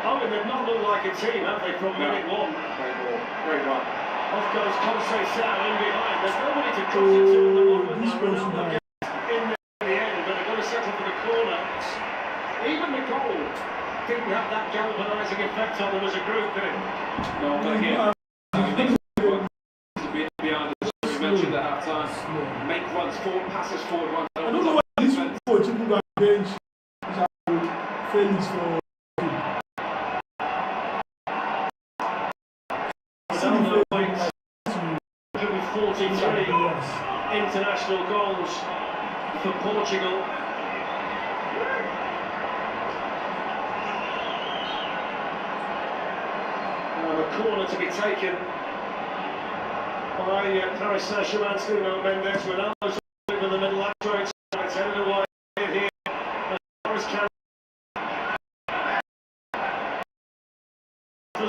E: Oh, and they've not looked like a team, have they, from minute one?
G: Great ball, great run.
E: Off goes Conceição in behind. There's nobody to cross it to at the moment. They'll get in the end, but they're going to settle for the corner. Even the goal didn't have that galvanising effect on them as a group, did it?
G: No, but here, behind us, we mentioned at half time. Make runs forward, passes forward, runs.
F: I don't know why this coach put on bench Felix for.
E: International goals for Portugal. And a corner to be taken by Paris Saint-Germain's Nuno Mendes. Ronaldo's over the middle after it's headed away here. As far as can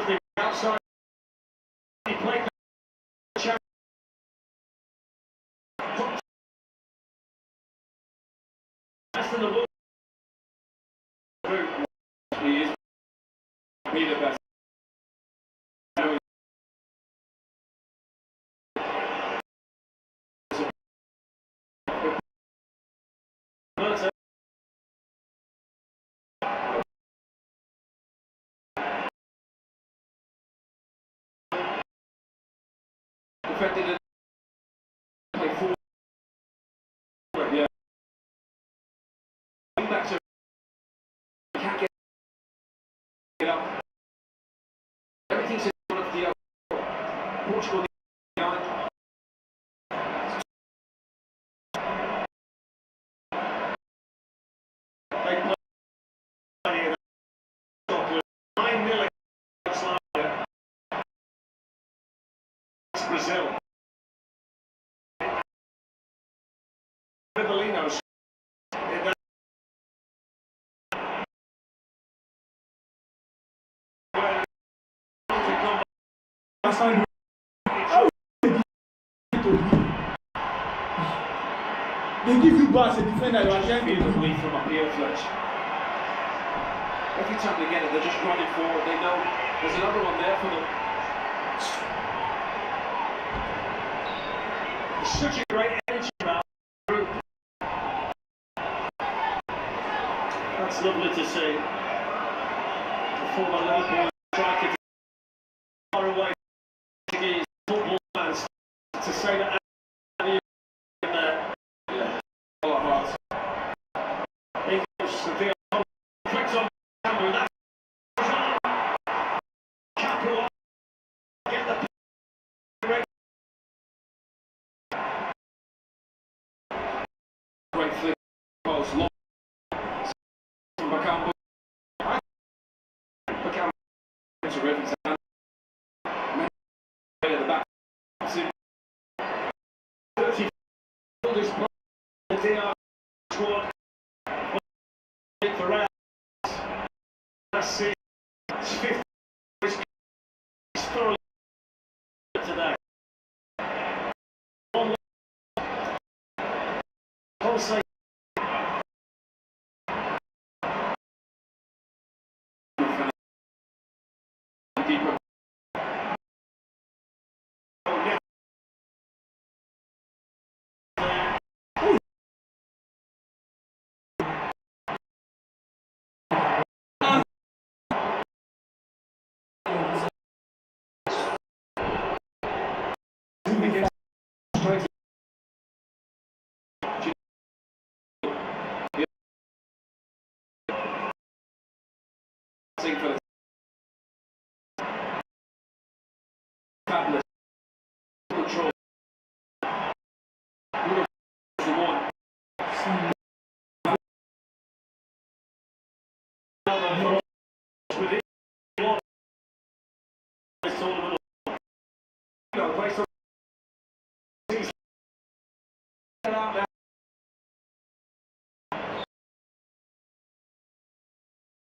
E: the outside. He played the best in the world.
G: He is the best. Defended it. Play forward. Yeah. Back to. Can't get it up. Everything's in front of the other. Portugal behind.
E: They play 9-0 Brazil. Rivellino's in that.
F: They give you back as a defender, you are trying to
G: lead from up here, Fletch. Every time they get it, they're just running forward. They know there's another one there for them.
E: Such a great energy about the group. That's lovely to see. The former Liverpool striker far away to his football fans to say that in there.
G: Yeah, a lot of heart.
E: English, the flicks on camera. That's Capital. Get the
G: Great flick, post, long. Bakambu. Terrific. At the back.
E: 30 this the DR squad. For rounds. That's it. It's 50. It's thoroughly today. One Jose. Deeper. For the fabulous based on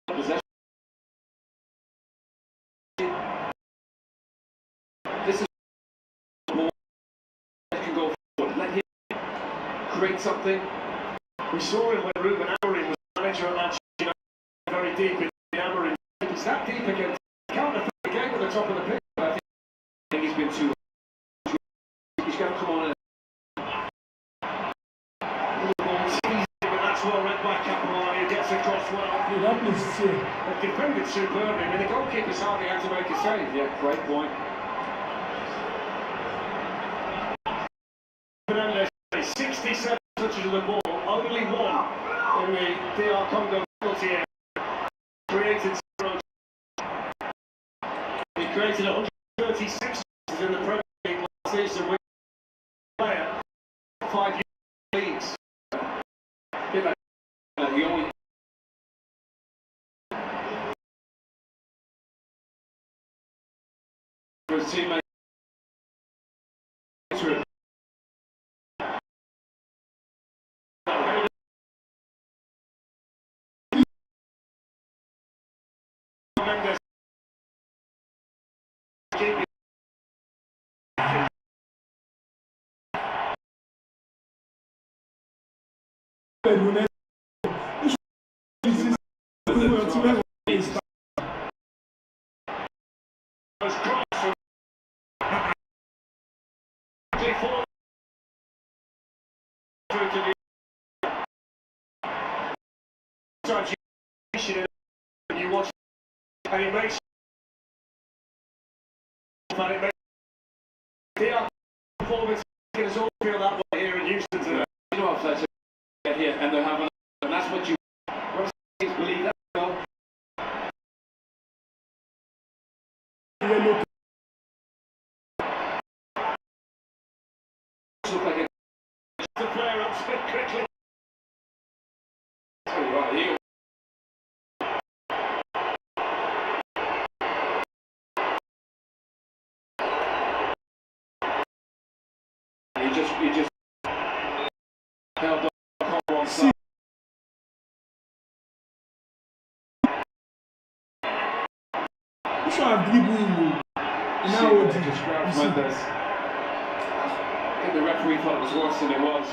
E: possession. This is more can go forward. Let him create something.
F: We saw him when Ruben Amorim was manager at Manchester United, very deep in the Amorim.
E: It's that deep again. Can't affect the game at the top of the pitch. I think he's been too. He's going to come on.
F: That's well read by Capello. He gets across well.
E: Yeah, that was they've defended superbly. I mean, the goalkeeper's hardly had to make a save. Yeah, great point.
F: Fernandez, 67 touches of the ball, only one in the Dr Congo penalty area. Created 0. He created 136 chances in the Premier League last season with player 5 leagues.
E: He always for his teammate.
F: You watch and it makes the performance can us all feel that way here in Houston today.
E: You know what Fletcher get here and they're having, and that's what you believe that goal. Look like
F: the player up spin quickly.
E: Right, here. He just held on one side.
F: You should have dribbling. Now what you
E: describe Mendes. I think the referee thought it was worse than it was.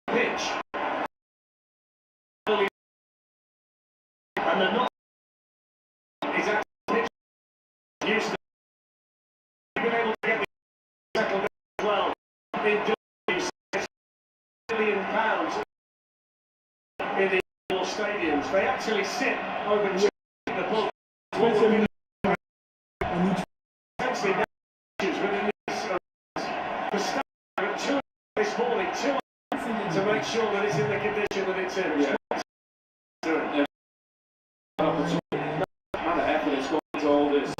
F: Pitch. And they're not exactly pitch used to been able to get the settled as well. In £1 million in the indoor stadiums. They actually sit over the ball. Potentially within these the staff at 2 this morning, 2 to make sure that it's in the condition that it's in.
E: Yeah. Amount of effort it's gone into all this.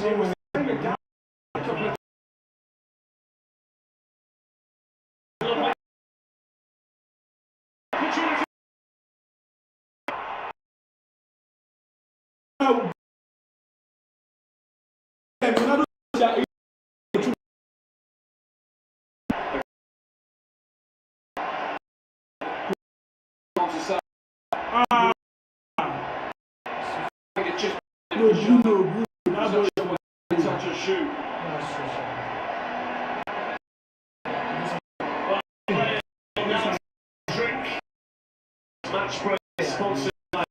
F: Touch a shoe. Drink. Match break sponsored by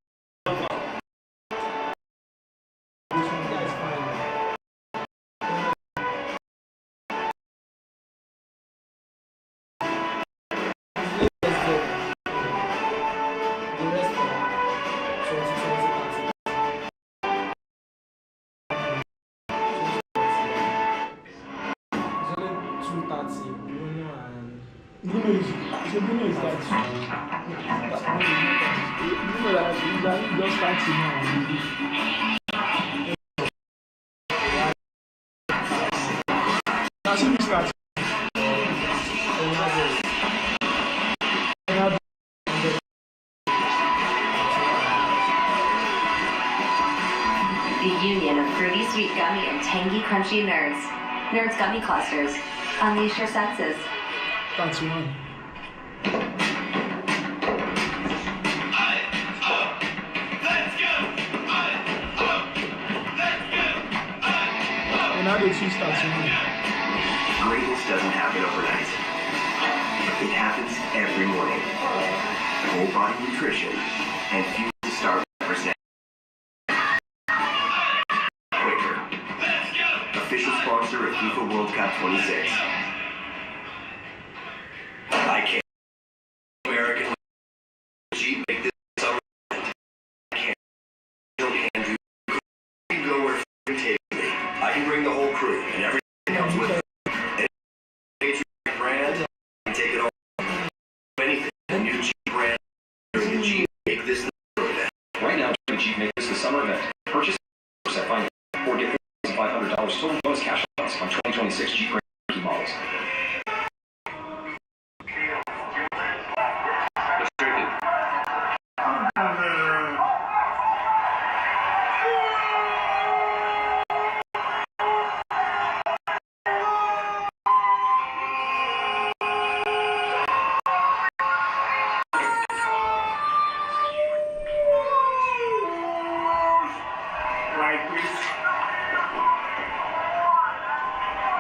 I: tangy, crunchy nerds. Nerds gummy clusters. Unleash your senses.
F: That's one.
K: Greatness doesn't happen overnight. It happens every morning. Whole body nutrition and fuel to start percent. Quicker. Official sponsor of FIFA World Cup 26. I can't. American Jeep make this summer. I can't. Andrew, you can go where you take me. I can bring the whole crew and everything comes with it. And Patriot brand, I take it all. Anything. A new Jeep brand. During the Jeep make this the summer event.
O: Right now, Jeep make this the summer event. Purchase at find or get $500 total bonus cash on 2026 Jeep Grand models.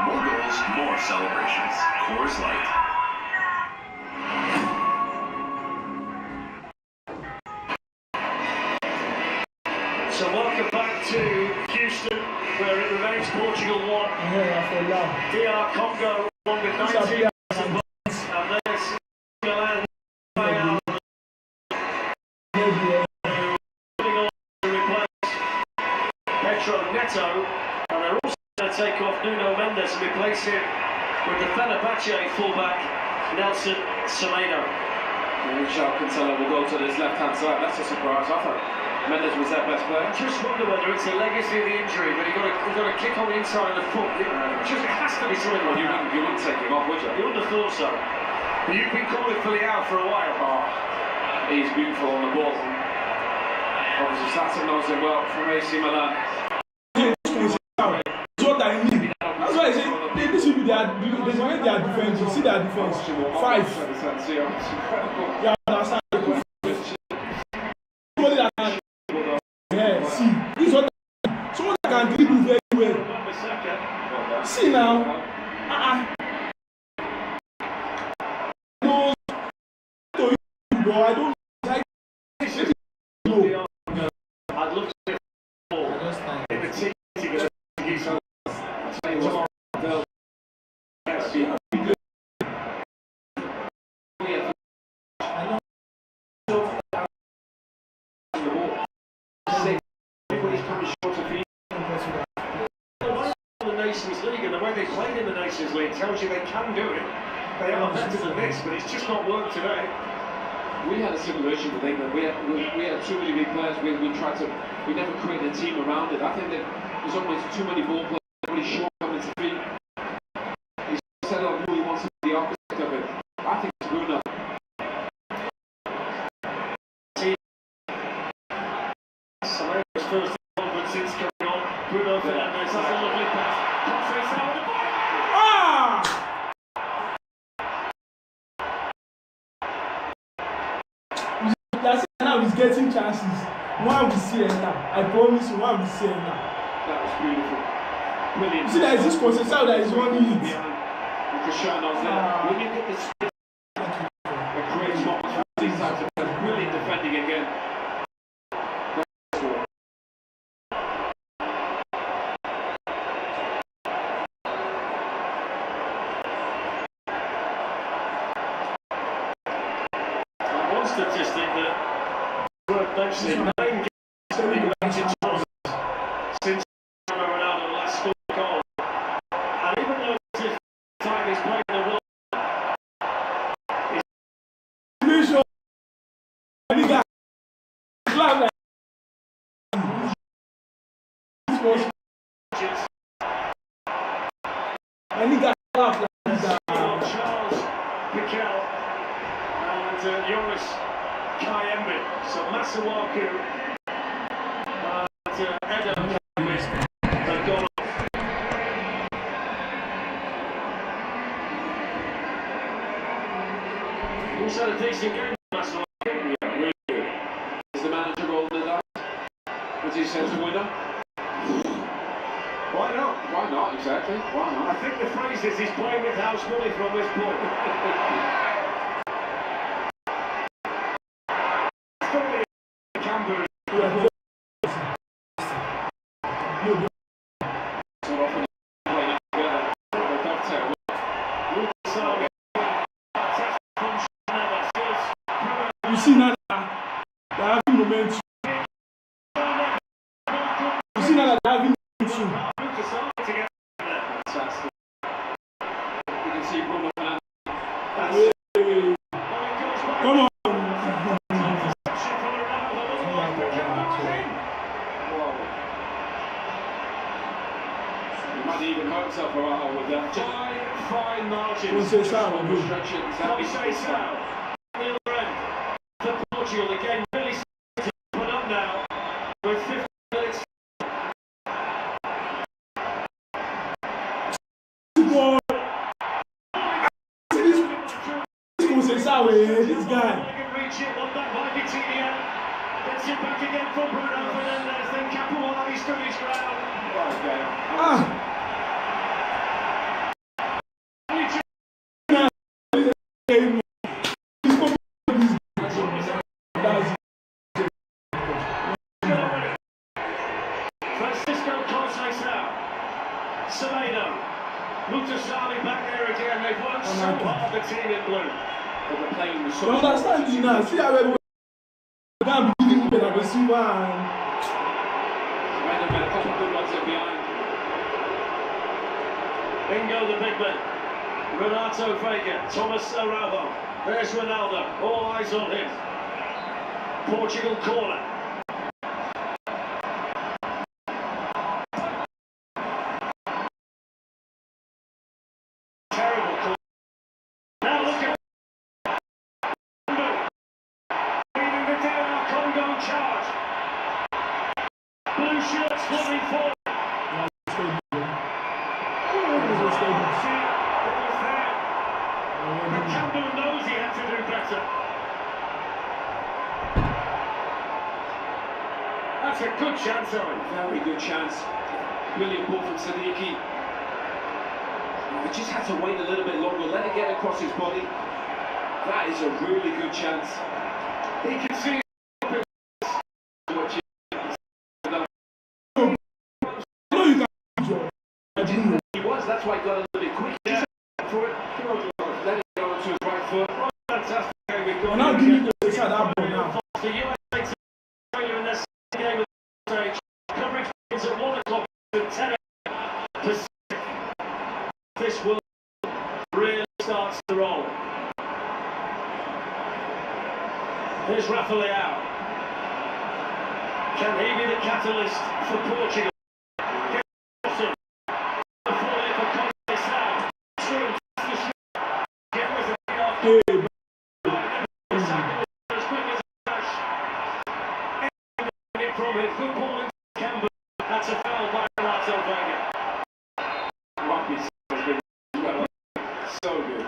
B: More goals, more celebrations. Coors Light.
E: So welcome back to Houston, where it remains Portugal 1. Dr Congo 1 with 19 and there's Milan Bayal to replace Pedro Neto, and they're also going to take off Nuno Mendes and replace him with the Fenerbahce fullback Nelson Semedo.
G: João Cancelo will go to this left-hand side. That's a surprise. I thought Mendes was their best player.
E: Just wonder whether it's a legacy of the injury, but you've got to kick on the inside of the foot. It has to be something like that.
G: You wouldn't take him off, would you?
E: You wouldn't have thought so. But you've been calling Filial for a while.
G: Oh, he's beautiful on the ball. Obviously, started nosing well from AC Milan.
F: That's what I need. That's why I say this will be their defense. You see their defense. 5. Yeah, understand. Somebody that can. Yeah, see. This is what someone that can dribble very well. See now. I don't like.
E: I'd love to see it in the team together. Nations League, and the way they played in the Nations League tells you they can do it. They are better than this, but it's just not worked today.
G: We had a similar issue with England. We had too many big players. We never created a team around it. I think that there's always too many ball players, really short coming to feet. He said on who he wants to be the opposite of it. I think it's Bruno.
E: Samedo's first involvement since coming on. Bruno Fernandes, that's a lovely pass.
F: That's it. Now he's getting chances. One we see it now. I promise you, one we see it now.
G: That was beautiful. Brilliant.
F: You see, there is this concession that is running it.
G: Cristiano's there. When you get this, it creates moments for these types of brilliant defending again.
E: One statistic that worth mentioning, 9 games in United since Ronaldo last scored a goal. And even though it's his time he's playing the World Charles Piquel and Joris Kayembe. So Masuaku and Edem have gone off. He's had a decent game last night.
G: Yeah, really good. Is the manager rolling the dice? Would he sense a winner?
E: Why not?
G: Why not, exactly? Why not?
E: I think the phrase is he's playing with house money from this point.
F: You see now that they're having momentum. You see now that they're having momentum.
G: Fantastic. You can see Bruno Fernandes.
F: Come on.
G: He might even hurt himself a while with that.
E: Fine margins.
F: Don't say so.
E: Don't say so. For Portugal, the game really started to put up now with 50 minutes.
F: This guy.
E: Reach it, one back by Vitinha. Gets it back again for Bruno Fernandes. Then Capuani stood his ground. Francisco Conceição. Salado. Mutasali back there again. They've worked so hard, the team in blue.
G: But they're playing with so
F: You understand you now? See how everyone can't believe it at the receiver and
G: they've got a couple of good ones in behind.
E: Bingo the big man. Renato Vega, Thomas Araujo. There's Ronaldo. All eyes on him. Portugal corner. Terrible corner. Now look at leading the Dr Congo charge. Blue shirts flying forward. Congo knows he had to do better. That's a good chance, Owen.
G: Very good chance. Brilliant ball from Sadiki. He just had to wait a little bit longer, let it get across his body. That is a really good chance.
E: He can see
G: he was, that's why he got a little bit quick.
E: Yeah.
G: For it. Let it go onto his right foot.
E: Fantastic game we've got.
F: I'm not giving you the shot that ball now.
E: The US takes Australia in this game at the stage. Coverage is at 1 o'clock to 10 Pacific. This will really starts to roll. Here's Rafa Leao. Can he be the catalyst for Portugal? That's a foul by Renato Vega.
G: So good.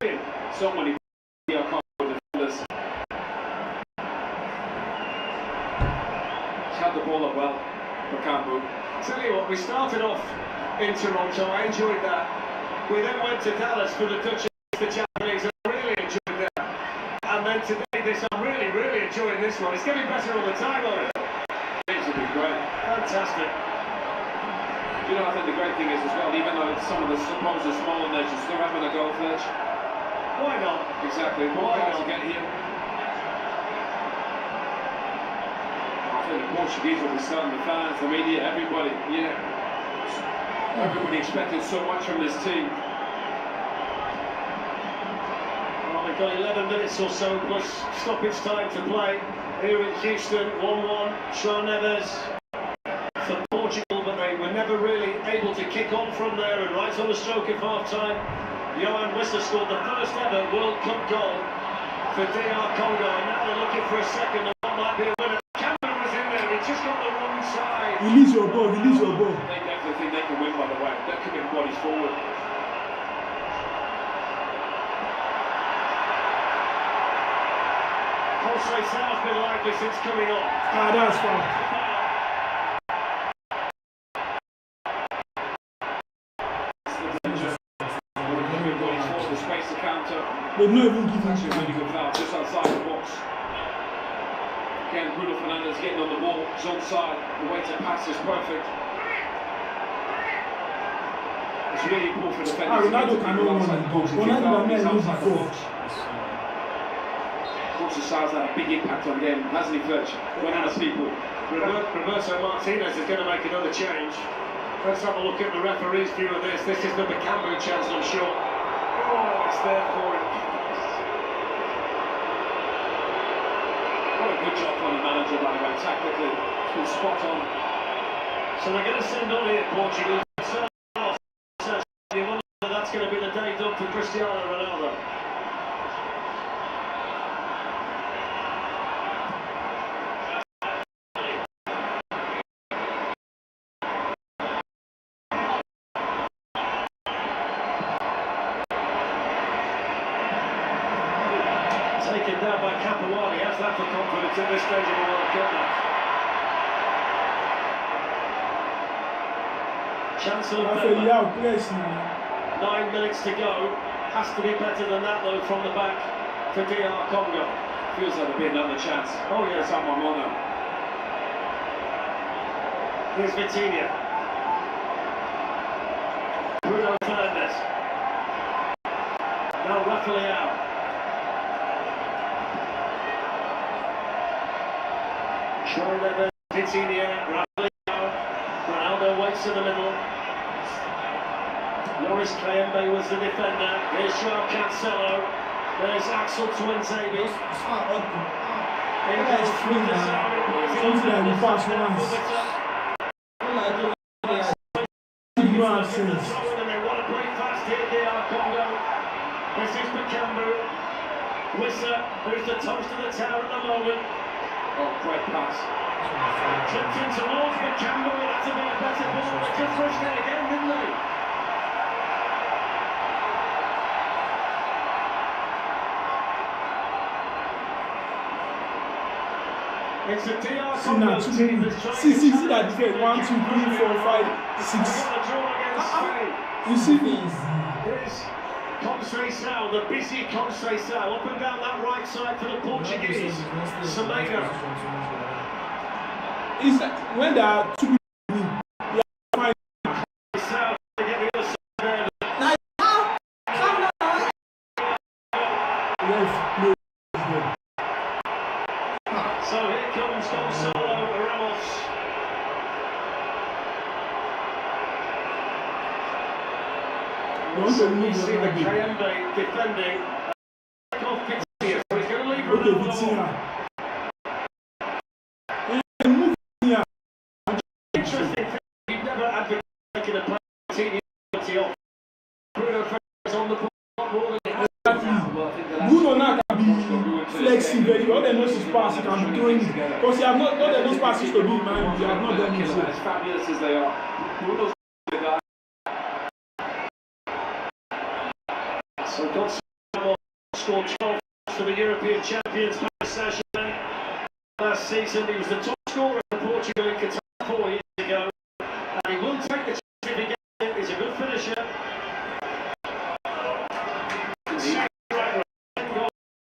G: Brilliant. So many defenders. He's had the ball up well for Congo.
E: Tell you what, we started off in Toronto. I enjoyed that. We then went to Dallas for the Dutch against the Japanese. I really enjoyed that. And then today, I'm really enjoying this one. It's getting better all the time, on it.
G: It's been great.
E: Fantastic.
G: You know, I think the great thing is as well, even though some of the supposed smaller nations still having a goal edge.
E: Why not?
G: Exactly. Why not to get here? I think the Portuguese will be starting, the fans, the media, everybody. Yeah. Everybody expected so much from this team.
E: Well, they've got 11 minutes or so plus stoppage time to play here in Houston. 1-1. João Neves for Portugal, but they were never really able to kick on from there. And right on the stroke of half-time, Johan Wissa scored the first ever World Cup goal for Dr Congo. And now they're looking for a second, and that might be a winner. Cameron was in there, he just got the wrong side.
F: Release your ball, release your ball.
G: They definitely think they can win, by the way. They're kicking bodies forward.
E: Conceição's been lively since coming on.
F: Ah, that's fine.
G: The space to counter.
F: They've not even given
G: Actually, a really good foul just outside the box. Again, Bruno Fernandes getting on the ball. He's onside. The way to pass is perfect. It's really poor for defenders.
F: Ronaldo cannot run the box. Ronaldo has never
G: outside the
F: before.
G: box. Conceição's had a big impact on them, hasn't he, Fletch? One out of people.
E: Roberto Martinez is going to make another change. Let's have a look at the referee's view of this. This is the Beckham chance, I'm sure. Oh, it's there for him.
G: What a good job from the manager, by the way, tactically. It's been spot on.
E: So they're going to send on here, Portugal. You wonder if that's going to be the day done for Cristiano Ronaldo. Taken down by Capuani. How's that for confidence at this stage of the World Cup now? Chance of 9 minutes to go. Has to be better than that though from the back for Dr Congo.
G: Feels like there'll be another chance.
E: Oh yes,
G: Someone more now.
E: Here's Vitinha. Bruno Fernandes. Now Rafael. Troy Neves, Vitinha, Rafael. Ronaldo waits in the middle. Loris Kayembe was the defender. Here's Joao Cancelo. There's Axel Tuanzebe. In goes Lucasau. And they want to break fast here, Dr Congo. This is Bakambu. Wissa, who's the toast of the town at the moment.
G: Oh, great pass.
E: Tipped in towards Bakambu. That's a bit better ball. Just pushed it again, didn't they? It's a Dr Congo team that's trying to
F: see that defense. 1, 2, 3, 4, 5, 6. You see these?
E: Here's Conceição, the busy Conceição, up and down that right side for the Portuguese. Semedo.
F: Is that when there are two people, they are fine.
E: Conceição to get the other side there. So here comes Gonzalo Ramos. You see the Kayembe defending. So he's going to leave room for interesting thing, you've never advocated taking a penalty off. Bruno Fernandes on the ball.
F: Bruno now can be flexing very well. All the noses pass, he can be throwing it. Because you have not all the nose passes to do, man. You have not done it.
G: As fabulous as they are. Bruno's the guy.
E: So Gonzalo scored 12 for the European champions Paris Saint-Germain last season. He was the top scorer for Portugal in Qatar 4 years ago. And he will take the chance if he gets it. He's a good finisher.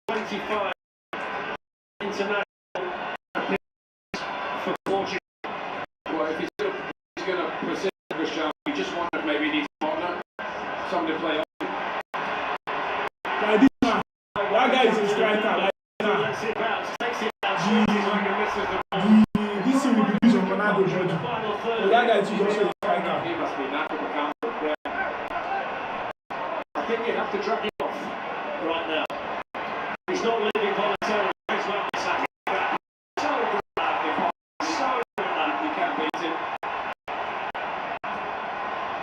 E: 25 international for Portugal.
G: Well, if he's going to persist, Cristiano, he just wanted maybe he needs a partner, somebody to play on.
F: Like this man, that guy is a striker. Like
E: Lets it bounce, takes it out,
F: this will be used on Ronaldo. But that guy is also a striker.
G: He must be that for Beckham.
E: I think you'd have to drag him off right now. He's not leaving voluntarily. He's well sacked. So good at
G: You can't beat him.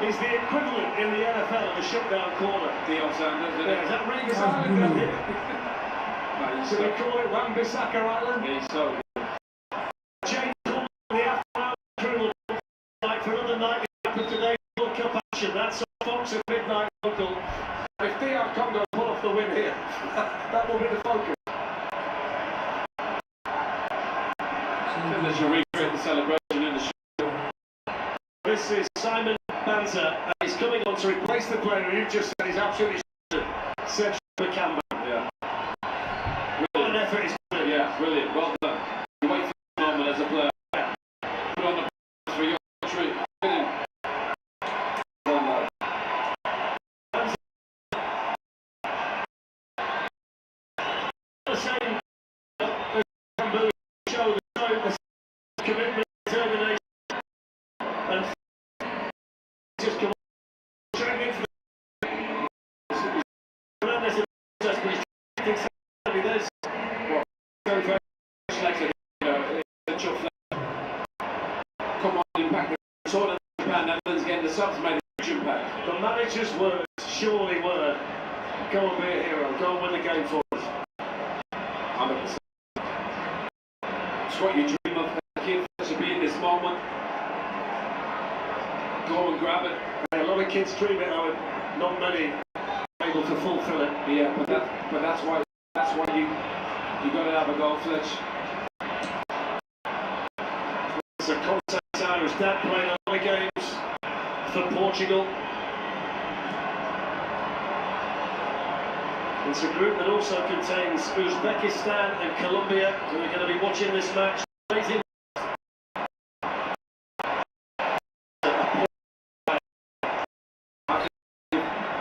E: He's the equivalent in the NFL of a shutdown corner.
G: Deion Sanders, isn't it?
E: Is that Rangers Island? Should we call it Wan-Bissaka Island?
G: He's so good.
E: James Conley, the afternoon like for another night after today's World Cup action. That's on Fox at midnight local. If Dr Congo pull off the win here, that will be the focus.
G: think they should recreate the celebration in the studio.
E: This is Simon Banter, and he's coming on to replace the player who you've just said is absolutely Sergio Macamba.
G: Yeah.
E: What an effort he's done.
G: Yeah, brilliant. Well done. You wait for the moment as a player. Put on the for your country. Brilliant. Well done.
E: The same Cambu showed the commitment, determination, and just come on, training for Fernandez just but he's exactly this.
G: Well, very, very selected, essential flag. Come on, impact the tournament. Netherlands getting the subs made a huge impact.
E: The manager's words surely were, go and be a hero, go and win the game for us.
G: 100%. It's what you dream of, kid, to be in this moment. Go and grab it.
E: A lot of kids dream it, Owen. Not many able to fulfil it.
G: Yeah, but that's why you got to have a goal, Fletch.
E: It's a contact whose dad played a lot of games for Portugal. It's a group that also contains Uzbekistan and Colombia, who are going to be watching this match.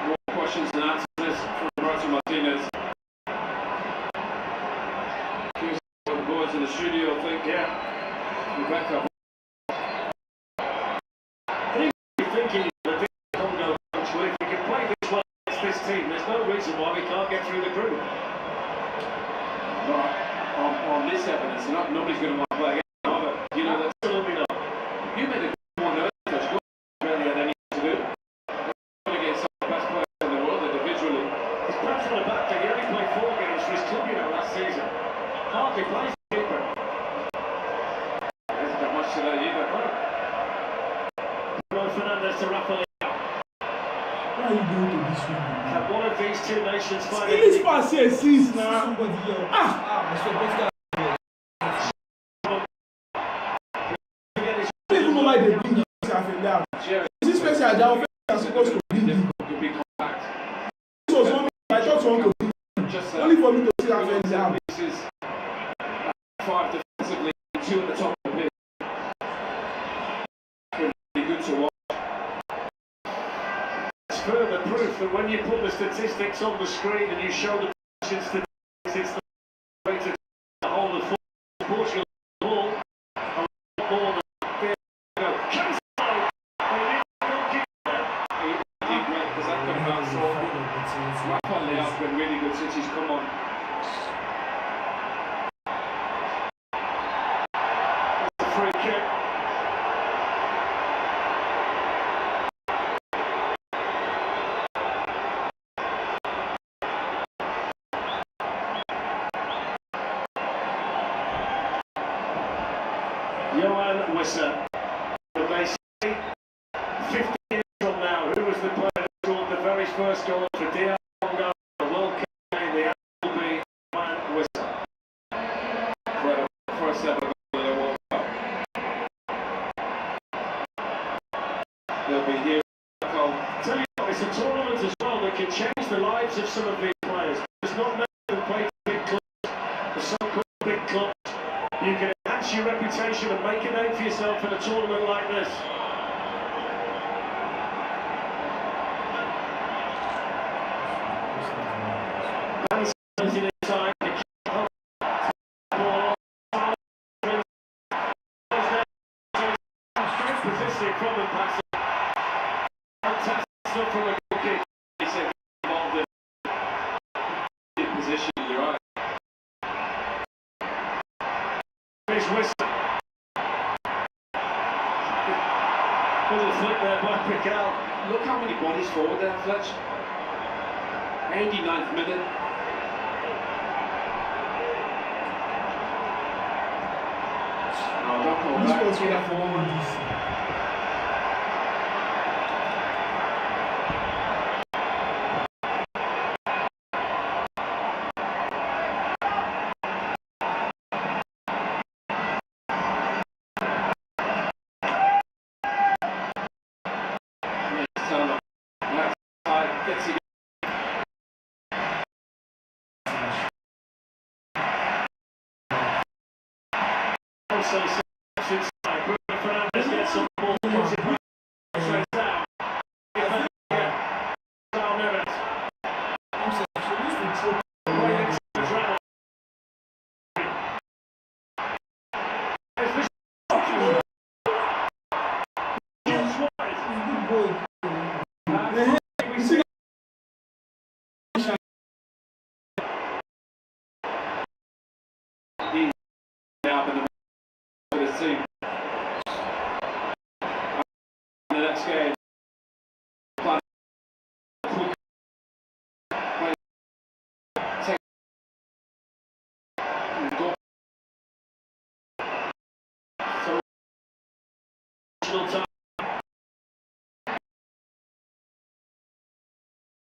G: More questions than answers from Roberto Martinez. Here's the boys in the studio think, yeah, Rebecca.
E: I think you're thinking that Dr Congo coach, well, if we can play this well against this team, there's no reason why we can't get through the group.
G: But on this evidence, nobody's going to want to play against another. You know, that's
E: absolutely not.
G: You made a good one earlier, that's what really had anything to do. Going against some of the best players in the world individually.
E: He's perhaps on the back thing. He only played 4 games for his club, last season. Hardly plays the keeper.
G: Hasn't got much to that either.
E: Bruno Fernandez to Rafael.
F: Why are you going to this one?
E: Can one of these two nations find
F: it? This pass here, sees now.
Q: Somebody else. I saw Portugal.
F: I don't even know why they bring this down. This special down is supposed to be
G: compact.
F: This was one I just want to be. Only for me to see how down.
G: This is 5 defensively, 2 at the top of the pitch. Really good to watch.
E: It's further proof that when you put the statistics on the screen and you show the statistics, it's the way to hold the Portugal ball a lot more than Rafael's been really good since he's come on. That's a free kick. Johan Wissa. But they say 50 years from now, who was the player that scored the very first goal for Dr Congo, the World Cup game, the will be Johan Wissa.
G: Incredible. First ever goal in the World Cup. They'll be here.
E: Tell you what, it's a tournament as well that can change the lives of some of these players. There's not many who play for big clubs, the so-called big clubs. You can enhance your reputation and make a name for yourself in a tournament like this. And in time to keep up the ball on. Great positioning from him passing. Fantastic stuff from the goalkeeper. He said involved in
G: position, you're right.
E: Here's Wissa. Little flick there by Pical.
G: Look how many bodies forward there, Fletch. 89th minute. Oh, don't call
F: This
G: back.
F: was what I forward this.
E: Conceição should say. Bruno Fernandes gets on the ball, puts it back, straight down. João Neves. Right into the drama. Now in the team. The next game. Time.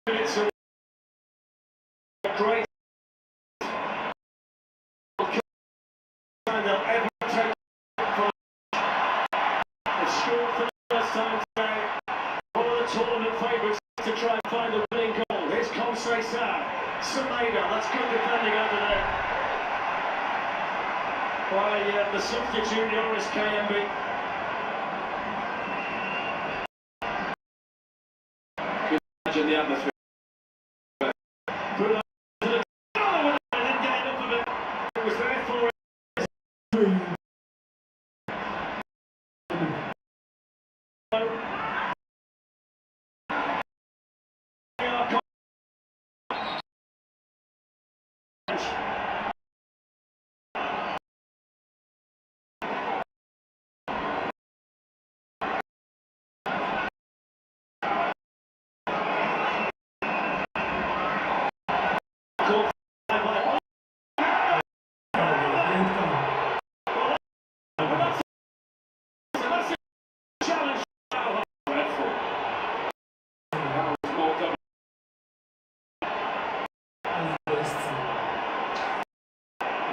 E: It's a great time they'll ever take from. They've scored for the first time today. One of the tournament favourites to try and find the winning goal. Here's Conceição. Semedo, that's good defending over there by the substitute Joris KMB. Imagine the atmosphere. Bruno didn't get enough of it. It was there for it.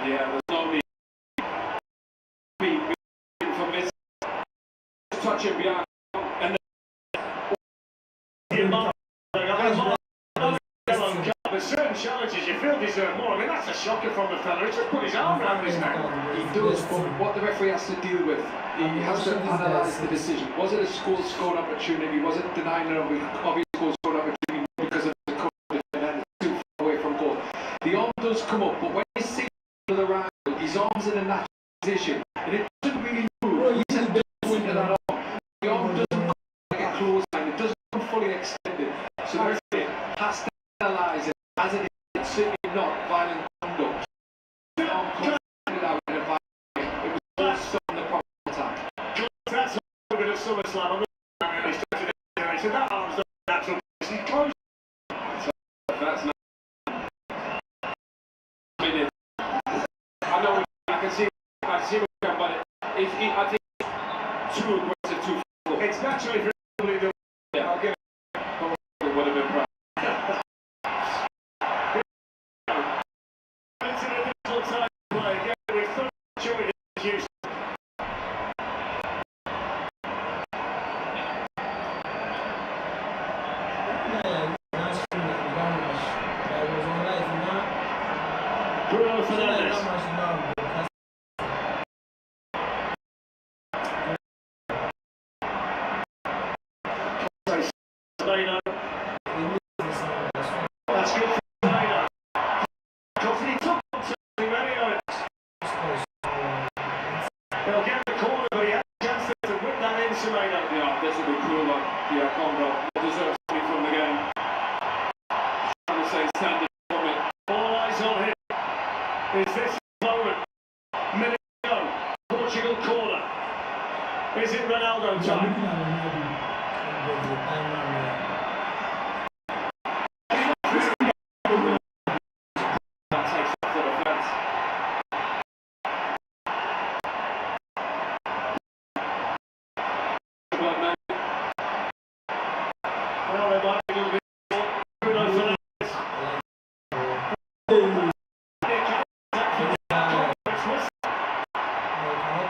E: Yeah, there's no need from this touching behind and there's certain challenges you feel deserve more. I mean, that's a shocker from the fella. He just put his arm around his neck.
G: He does, but what the referee has to deal with, he has to analyse the decision. Was it a scored opportunity? Was it denying an obvious scored opportunity because of the cover defender too far away from goal? The arm does come up, but when you see the right, his arm's in a natural position, and it doesn't really move. He's at the point of that arm. The arm doesn't come like a close line, it doesn't come fully extended. So the referee has to analyse it as it is, certainly not violent conduct. The arm comes out in a violent way. It was all stopping the proper attack.
E: That's a bit of SummerSlam. He said that arm's not natural. He's close.
G: That's not. I know I can see what you can, but I think it's too aggressive, too full.
E: It's naturally for everybody to.
G: Yeah, I'll give it. It would have been proud.
E: Into the digital time play. Again, we've thoroughly enjoyed it, Houston. Bruno Fernandes. That's good for Semedo. Because he took on something very nice. He'll get the corner, but he had a chance to whip that in, Semedo.
G: Yeah, this will be cool, but Dr Congo deserves something from the game. Trying to say standard from it.
E: All eyes on him. Is this the moment? Minute to go. Portugal corner. Is it Ronaldo time? Well, they might be a little bit more. Bruno Fernandes.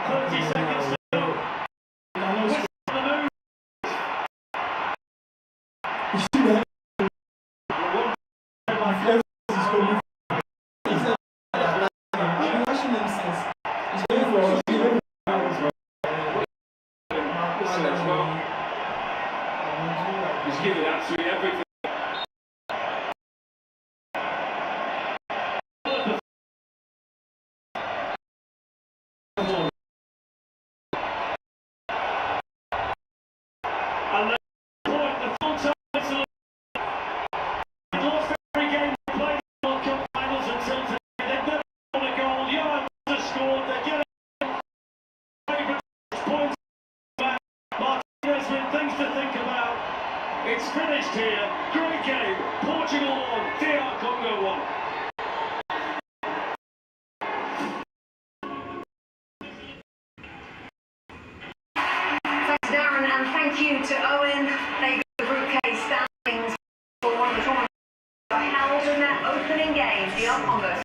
E: 30 seconds to go. Whistle on the move.
A: Thank you to Owen. There you go, the Group K standings for one of the tournaments held in that opening game. Dr Congo